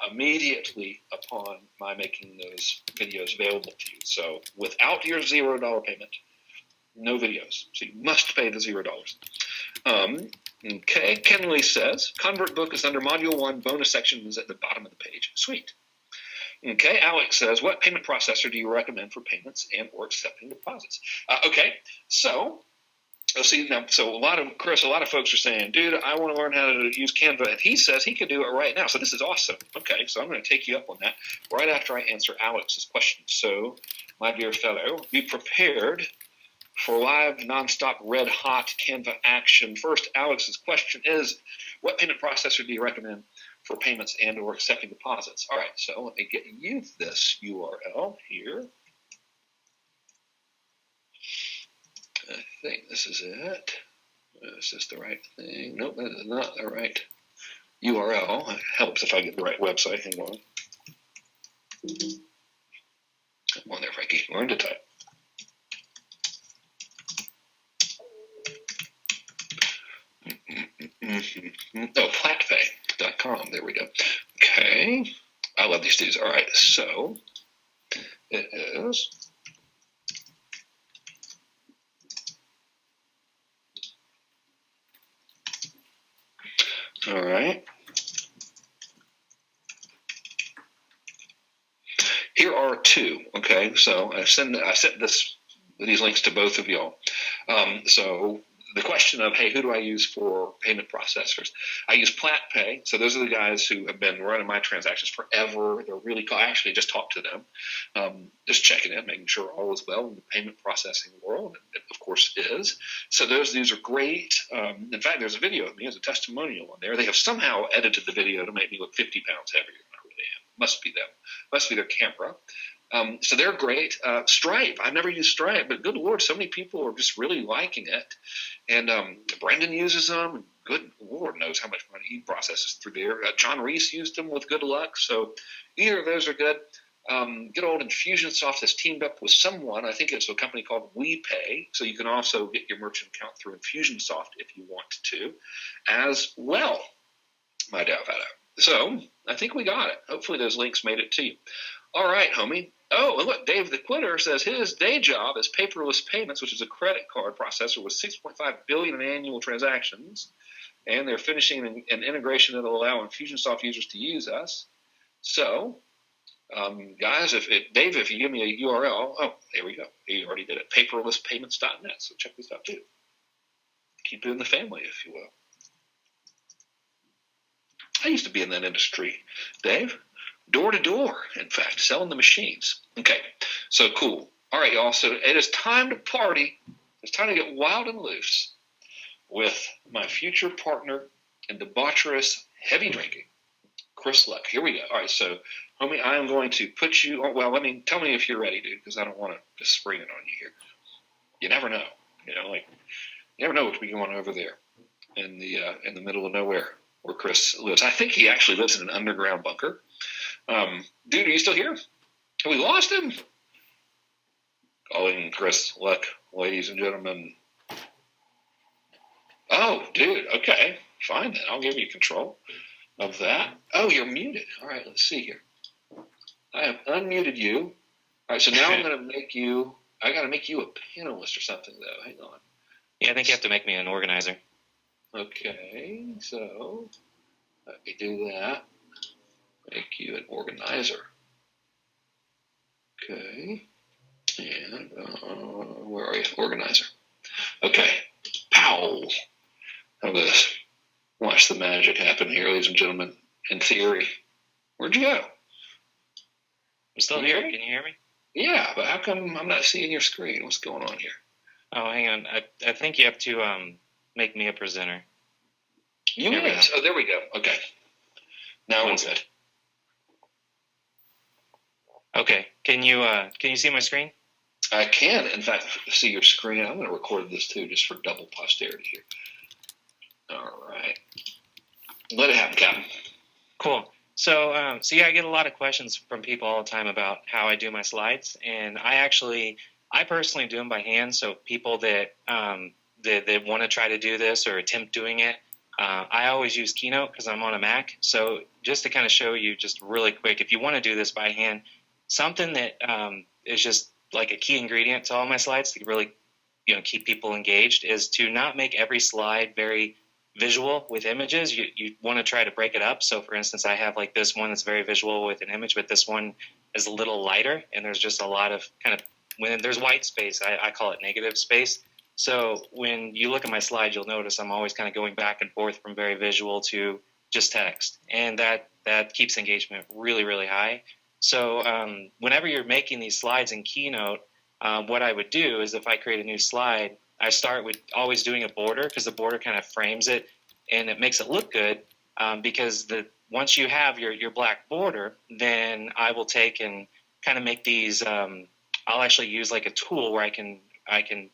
immediately upon my making those videos available to you. So without your $0 payment, no videos. So you must pay the $0. Okay, Kenley says, Convert book is under Module 1, bonus section is at the bottom of the page. Sweet. Okay, Alex says, what payment processor do you recommend for payments and or accepting deposits? Okay, so let's see now. So a lot of folks are saying, dude, I want to learn how to use Canva, and he says he could do it right now. So this is awesome. Okay, so I'm going to take you up on that right after I answer Alex's question. So, my dear fellow, be prepared for live, nonstop, red-hot Canva action. First, Alex's question is, what payment processor do you recommend for payments and or accepting deposits? All right, so let me get you this URL here. I think this is it. Is this the right thing? Nope, that is not the right URL. It helps if I get the right website. Hang on. I wonder if I can learn to type. Oh, platpay.com. There we go. Okay. I love these dudes. All right. So it is. All right. Here are two. Okay. So I sent these links to both of y'all. So the question of, hey, who do I use for payment processors? I use PlatPay. So those are the guys who have been running my transactions forever. They're really cool. I actually just talked to them, just checking in, making sure all is well in the payment processing world. And it, of course, is. So these are great. In fact, there's a video of me as a testimonial on there. They have somehow edited the video to make me look 50 pounds heavier than I really am. Must be them. Must be their camera. So they're great. Stripe, I've never used Stripe, but good Lord, so many people are just really liking it. And Brendan uses them. Good Lord knows how much money he processes through there. John Reese used them with good luck. So either of those are good. Good old Infusionsoft has teamed up with someone. I think it's a company called WePay. So you can also get your merchant account through Infusionsoft if you want to as well, my dear fellow. So I think we got it. Hopefully those links made it to you. All right, homie. Oh, and look, Dave the Quitter says his day job is Paperless Payments, which is a credit card processor with 6.5 billion in annual transactions, and they're finishing an integration that will allow Infusionsoft users to use us. So, guys, Dave, if you give me a URL, oh, there we go. He already did it. Paperlesspayments.net. So check this out too. Keep it in the family, if you will. I used to be in that industry, Dave. Door to door, in fact, selling the machines. Okay, so cool. All right, y'all. So it is time to party. It's time to get wild and loose with my future partner in debaucherous heavy drinking, Chris Luck. Here we go. All right, so, homie, I am going to put you on. Well, tell me if you're ready, dude, because I don't want to just spring it on you here. You never know. You never know what's going on over there in the middle of nowhere where Chris lives. I think he actually lives in an underground bunker. Dude, are you still here? Have we lost him? Calling Chris Luck, ladies and gentlemen. Oh, dude, okay. Fine then. I'll give you control of that. Oh, you're muted. All right, let's see here. I have unmuted you. All right, so now I'm going to make you – I got to make you a panelist or something, though. Hang on. Yeah, I think you have to make me an organizer. Okay, so let me do that. Make you an organizer. Okay. And where are you? Organizer. Okay. Oh, how this? Watch the magic happen here, ladies and gentlemen. In theory, where'd you go? I'm still here. Can you hear me? Yeah, but how come I'm not seeing your screen? What's going on here? Oh, hang on. I think you have to make me a presenter. Yes. Oh, there we go. Okay. Now we're good. Okay. Can you see my screen? I can, in fact, see your screen. I'm going to record this too, just for double posterity here. All right. Let it happen, Captain. Cool. So yeah, I get a lot of questions from people all the time about how I do my slides, and I personally do them by hand. So people that want to try to do this or attempt doing it, I always use Keynote because I'm on a Mac. So just to kind of show you just really quick, if you want to do this by hand, something that is just like a key ingredient to all my slides to really keep people engaged is to not make every slide very visual with images. You want to try to break it up. So for instance, I have like this one that's very visual with an image, but this one is a little lighter, and there's just a lot of kind of, when there's white space, I call it negative space. So when you look at my slide, you'll notice I'm always kind of going back and forth from very visual to just text, and that keeps engagement really, really high. So whenever you're making these slides in Keynote, what I would do is if I create a new slide, I start with always doing a border, because the border kind of frames it and it makes it look good, because once you have your black border, then I will take and kind of make these, I'll actually use like a tool where I can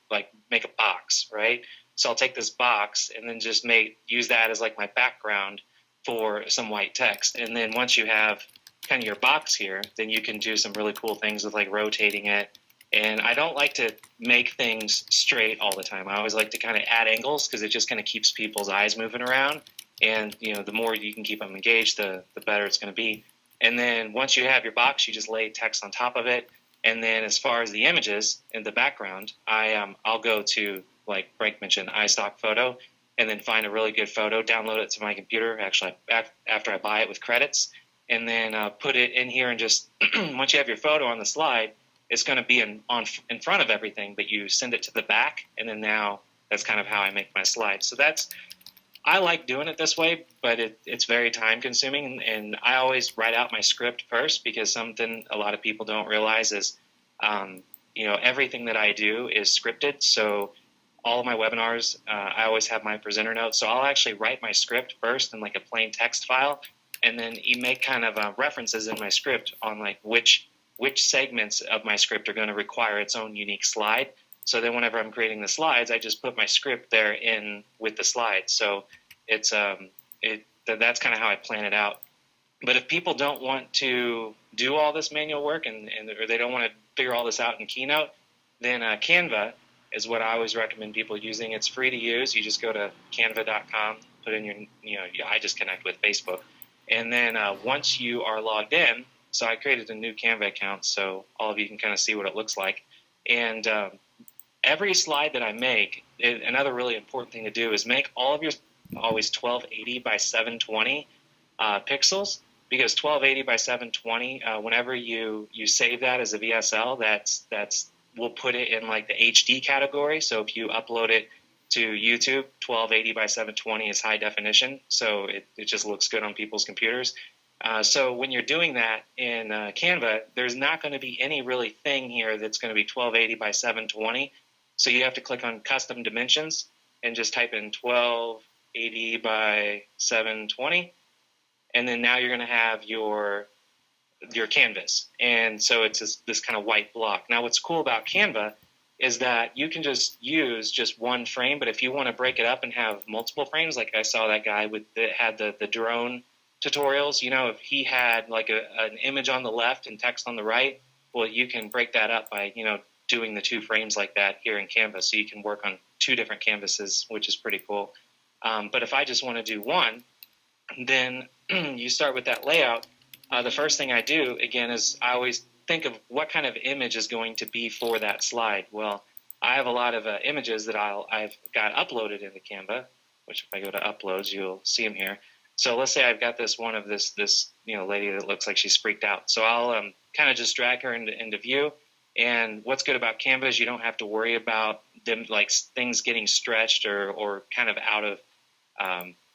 like make a box, right? So I'll take this box and then just use that as like my background for some white text. And then once you have kind of your box here, then you can do some really cool things with like rotating it. And I don't like to make things straight all the time. I always like to kind of add angles, because it just kind of keeps people's eyes moving around. And, the more you can keep them engaged, the better it's going to be. And then once you have your box, you just lay text on top of it. And then as far as the images in the background, I'll go to, like Frank mentioned, iStock Photo, and then find a really good photo, download it to my computer, actually after I buy it with credits, and then put it in here, and just once you have your photo on the slide, it's going to be in front of everything, but you send it to the back, and then now that's kind of how I make my slides. So I like doing it this way, but it's very time consuming, and I always write out my script first, because something a lot of people don't realize is, everything that I do is scripted. So all of my webinars, I always have my presenter notes. So I'll actually write my script first in like a plain text file, and then you make kind of references in my script on like which segments of my script are going to require its own unique slide. So then whenever I'm creating the slides, I just put my script there in with the slides. So it's that's kind of how I plan it out. But if people don't want to do all this manual work or they don't want to figure all this out in Keynote, then Canva is what I always recommend people using. It's free to use. You just go to canva.com, put in I just connect with Facebook. And then once you are logged in, so I created a new Canva account so all of you can kind of see what it looks like. And every slide that I make, another really important thing to do is make all of your always 1280 by 720 pixels, because 1280 by 720, whenever you save that as a VSL, that's we'll put it in like the HD category. So if you upload it to YouTube, 1280 by 720 is high definition, so it just looks good on people's computers. So when you're doing that in Canva, there's not going to be any really thing here that's going to be 1280 by 720. So you have to click on custom dimensions and just type in 1280 by 720. And then now you're going to have your canvas. And so it's this kind of white block. Now what's cool about Canva is that you can just use just one frame, but if you want to break it up and have multiple frames, like I saw that guy that had the drone tutorials, if he had like an image on the left and text on the right, well, you can break that up by, doing the two frames like that here in Canva. So you can work on two different canvases, which is pretty cool. But if I just want to do one, then you start with that layout. The first thing I do, again, is I always think of what kind of image is going to be for that slide. Well, I have a lot of images that I've got uploaded into Canva, which if I go to uploads, you'll see them here. So let's say I've got this one of this lady that looks like she's freaked out. So I'll kind of just drag her into view. And what's good about Canva is you don't have to worry about them like things getting stretched or kind of out of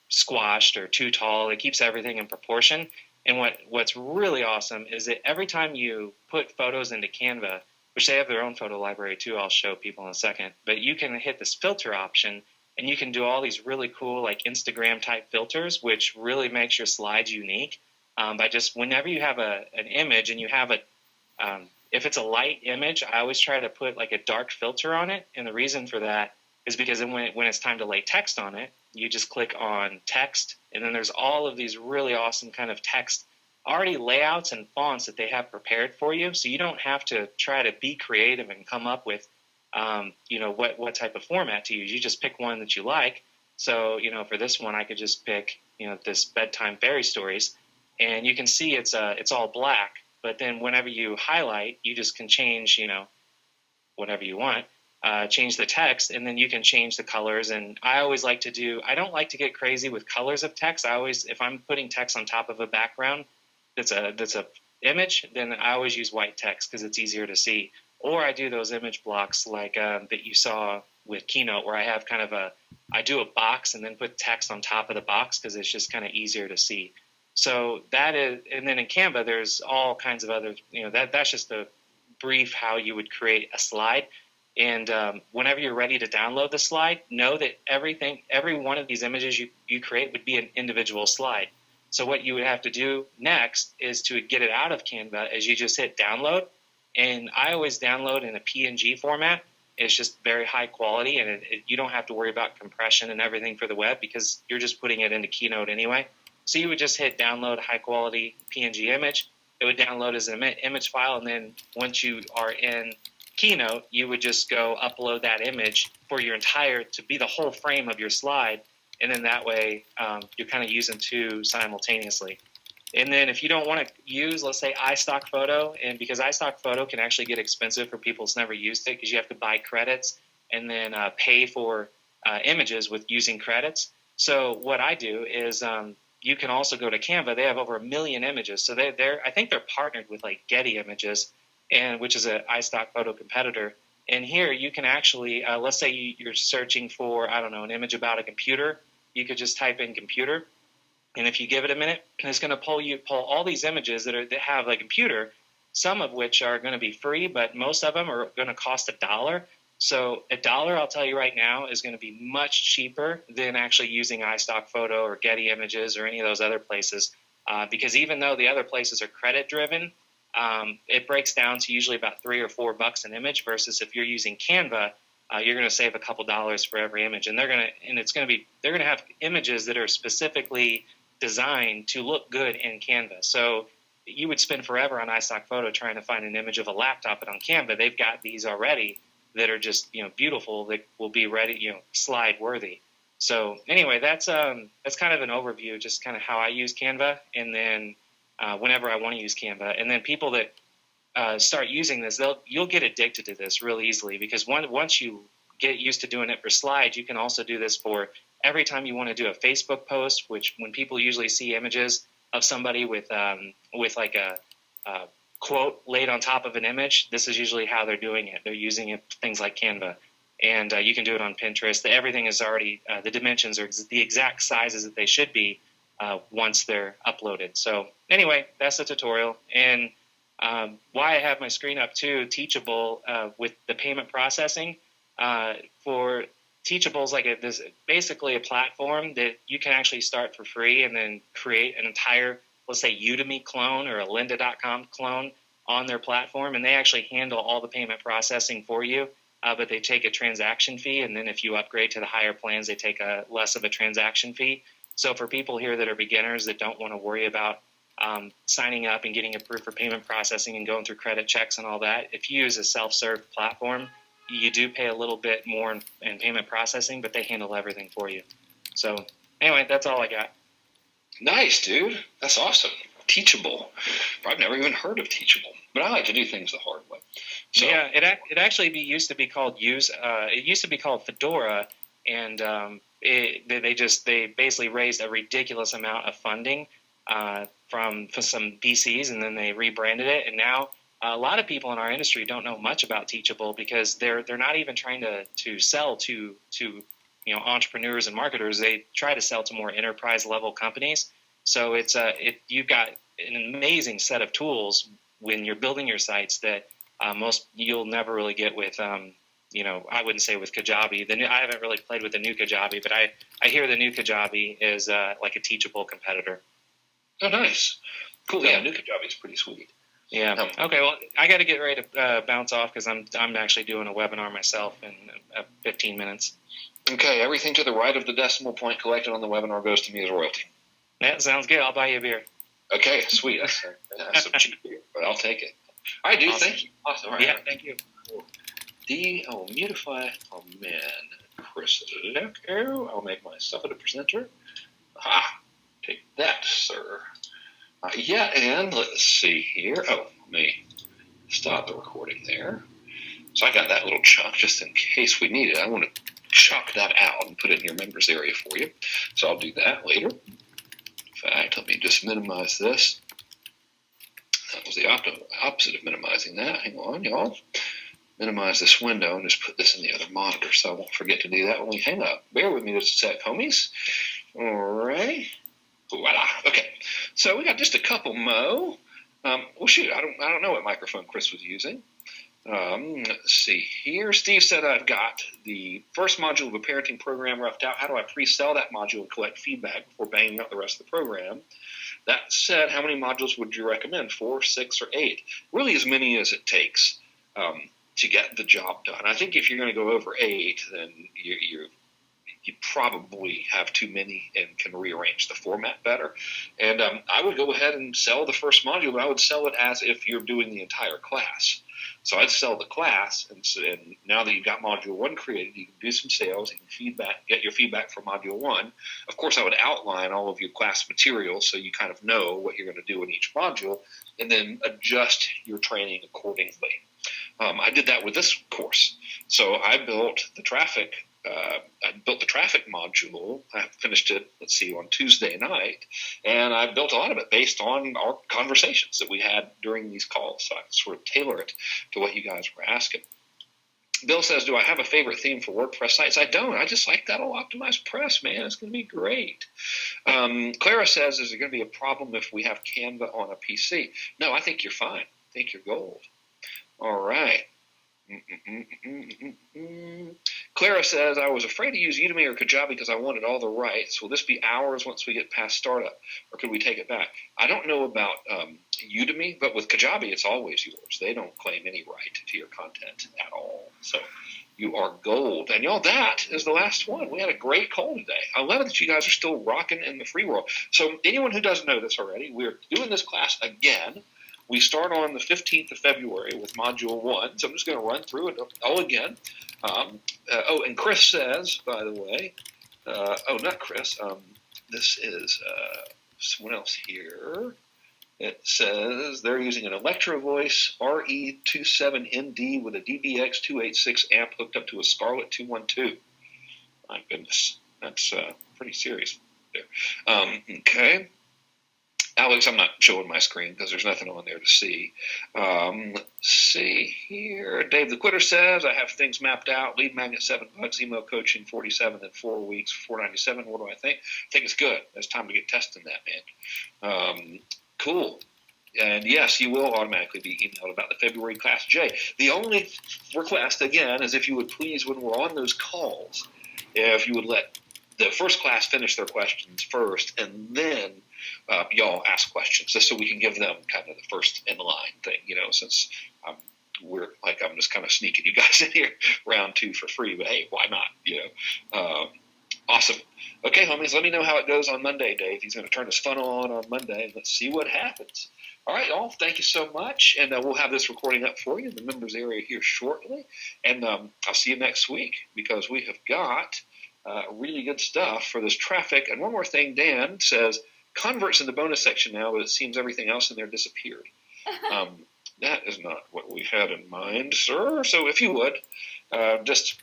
squashed or too tall. It keeps everything in proportion. And what's really awesome is that every time you put photos into Canva, which they have their own photo library too, I'll show people in a second, but you can hit this filter option and you can do all these really cool like Instagram type filters, which really makes your slides unique. By just whenever you have an image and you have if it's a light image, I always try to put like a dark filter on it. And the reason for that is because then when it's time to lay text on it, you just click on text, and then there's all of these really awesome kind of text already layouts and fonts that they have prepared for you. So you don't have to try to be creative and come up with, what type of format to use. You just pick one that you like. So, for this one, I could just pick, this bedtime fairy stories, and you can see it's all black. But then whenever you highlight, you just can change, whatever you want. Change the text, and then you can change the colors. And I always like to I don't like to get crazy with colors of text. If I'm putting text on top of a background that's a image, then I always use white text because it's easier to see. Or I do those image blocks like that you saw with Keynote, where I have kind of I do a box and then put text on top of the box because it's just kind of easier to see. So that is, and then in Canva, there's all kinds of other, that's just a brief how you would create a slide. And whenever you're ready to download the slide, know that every one of these images you create would be an individual slide. So what you would have to do next is to get it out of Canva is you just hit download. And I always download in a PNG format. It's just very high quality, and you don't have to worry about compression and everything for the web because you're just putting it into Keynote anyway. So you would just hit download high quality PNG image. It would download as an image file, and then once you are in Keynote, you would just go upload that image for to be the whole frame of your slide, and then that way you're kind of using two simultaneously. And then if you don't want to use, let's say, iStock Photo, and because iStock Photo can actually get expensive for people who's never used it because you have to buy credits and then pay for images with using credits. So what I do is you can also go to Canva. They have over 1 million images. So I think they're partnered with like Getty Images, which is an iStock Photo competitor. And here you can actually, let's say you're searching for, I don't know, an image about a computer. You could just type in computer. And if you give it a minute, it's going to pull all these images that have a computer, some of which are going to be free, but most of them are going to cost $1. So $1, I'll tell you right now, is going to be much cheaper than actually using iStock Photo or Getty Images or any of those other places. Because even though the other places are credit driven, it breaks down to usually about $3 or $4 an image versus if you're using Canva, you're going to save a couple dollars for every image. And they're going to have images that are specifically designed to look good in Canva. So you would spend forever on iStock Photo trying to find an image of a laptop, but on Canva, they've got these already that are just, beautiful, that will be ready, slide worthy. So anyway, that's kind of an overview, just kind of how I use Canva. And then whenever I want to use Canva, and then people that start using this, you'll get addicted to this real easily because once you get used to doing it for slides, you can also do this for every time you want to do a Facebook post, which when people usually see images of somebody with like a quote laid on top of an image, this is usually how they're doing it. They're using it things like Canva, and you can do it on Pinterest. Everything is already the dimensions are the exact sizes that they should be once they're uploaded. So anyway, that's the tutorial, and why I have my screen up too, Teachable with the payment processing for Teachable's this basically a platform that you can actually start for free and then create an entire, let's say, Udemy clone or a lynda.com clone on their platform, and they actually handle all the payment processing for you, but they take a transaction fee, and then if you upgrade to the higher plans, they take a less of a transaction fee. So for people here that are beginners that don't want to worry about signing up and getting approved for payment processing and going through credit checks and all that, if you use a self-serve platform, you do pay a little bit more in payment processing, but they handle everything for you. So anyway, that's all I got. Nice, dude. That's awesome. Teachable. I've never even heard of Teachable, but I like to do things the hard way. So, yeah, it actually used to be called it used to be called Fedora, and they basically raised a ridiculous amount of funding from some VCs, and then they rebranded it, and now a lot of people in our industry don't know much about Teachable because they're not even trying to sell to entrepreneurs and marketers. They try to sell to more enterprise level companies. So you've got an amazing set of tools when you're building your sites that you'll never really get with I wouldn't say with Kajabi. I haven't really played with the new Kajabi, but I hear the new Kajabi is like a Teachable competitor. Oh, nice. Cool. Yeah, new Kajabi is pretty sweet. Yeah. Okay. Well, I got to get ready to bounce off because I'm actually doing a webinar myself in 15 minutes. Okay. Everything to the right of the decimal point collected on the webinar goes to me as royalty. That sounds good. I'll buy you a beer. Okay. Sweet. That's some cheap beer, but I'll take it. All right, dude. Awesome. Thank you. Awesome. All right. Yeah. Thank you. Mutify. Oh man, Chris. I'll make myself a presenter. Ah, take that, sir. And let's see here. Oh, let me stop the recording there. So I got that little chunk just in case we need it. I want to chunk that out and put it in your members area for you. So I'll do that later. In fact, let me just minimize this. That was the opposite of minimizing that. Hang on, y'all. Minimize this window and just put this in the other monitor so I won't forget to do that when we hang up. Bear with me just a sec, homies. All right. Voila. Okay. So we got just a couple mo. Well, shoot, I don't know what microphone Chris was using. Let's see here. Steve said I've got the first module of a parenting program roughed out. How do I pre-sell that module and collect feedback before banging out the rest of the program? That said, how many modules would you recommend? 4, 6, or 8? Really as many as it takes to get the job done. I think if you're going to go over 8, then you probably have too many and can rearrange the format better. And I would go ahead and sell the first module, but I would sell it as if you're doing the entire class. So I'd sell the class, and now that you've got Module 1 created, you can do some sales, you can get your feedback from Module 1. Of course, I would outline all of your class materials so you kind of know what you're going to do in each module, and then adjust your training accordingly. I did that with this course. So I built the traffic module. I finished it, on Tuesday night, and I built a lot of it based on our conversations that we had during these calls. So I could sort of tailor it to what you guys were asking. Bill says, do I have a favorite theme for WordPress sites? I don't. I just like that old optimized press, man. It's going to be great. Clara says, is there going to be a problem if we have Canva on a PC? No, I think you're fine. I think you're gold. All right. Clara says, I was afraid to use Udemy or Kajabi because I wanted all the rights. Will this be ours once we get past startup, or could we take it back? I don't know about Udemy, but with Kajabi, it's always yours. They don't claim any right to your content at all. So you are gold. And y'all, that is the last one. We had a great call today. I love it that you guys are still rocking in the free world. So anyone who doesn't know this already, we're doing this class again. We start on the 15th of February with Module 1, so I'm just going to run through it all again. And Chris says, by the way, not Chris, this is someone else here. It says they're using an Electro Voice RE27ND with a DBX286 amp hooked up to a Scarlett 212. My goodness, that's pretty serious there. Okay. Alex, I'm not showing my screen because there's nothing on there to see. Let's see here. Dave the Quitter says, I have things mapped out. Lead magnet, $7. Email coaching, 47 in 4 weeks, $497. What do I think? I think it's good. It's time to get testing that, man. Cool. And yes, you will automatically be emailed about the February Class J. The only request, again, is if you would please, when we're on those calls, if you would let the first class finish their questions first, and then y'all ask questions, just so we can give them kind of the first in line thing, since I'm just kind of sneaking you guys in here round 2 for free, but hey, why not, Awesome. Okay, homies, let me know how it goes on Monday, Dave. He's going to turn his funnel on Monday, and let's see what happens. All right, y'all, thank you so much, and we'll have this recording up for you in the members area here shortly, and I'll see you next week, because we have got really good stuff for this traffic. And one more thing, Dan says, converts in the bonus section now, but it seems everything else in there disappeared. That is not what we had in mind, sir. So if you would, just,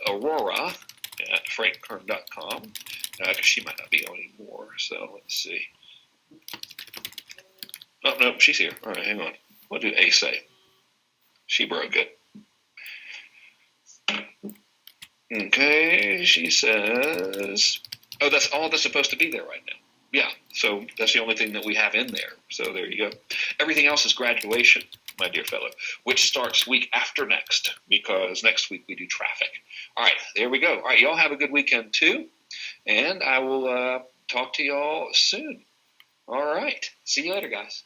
Aurora at frankkern.com, because she might not be on anymore. So let's see. Oh, no, she's here. All right, hang on. What do A say? She broke it. Okay, she says, oh, that's all that's supposed to be there right now. Yeah, so that's the only thing that we have in there. So there you go. Everything else is graduation, my dear fellow, which starts week after next, because next week we do traffic. All right, there we go. All right, y'all have a good weekend too, and I will talk to y'all soon. All right, see you later, guys.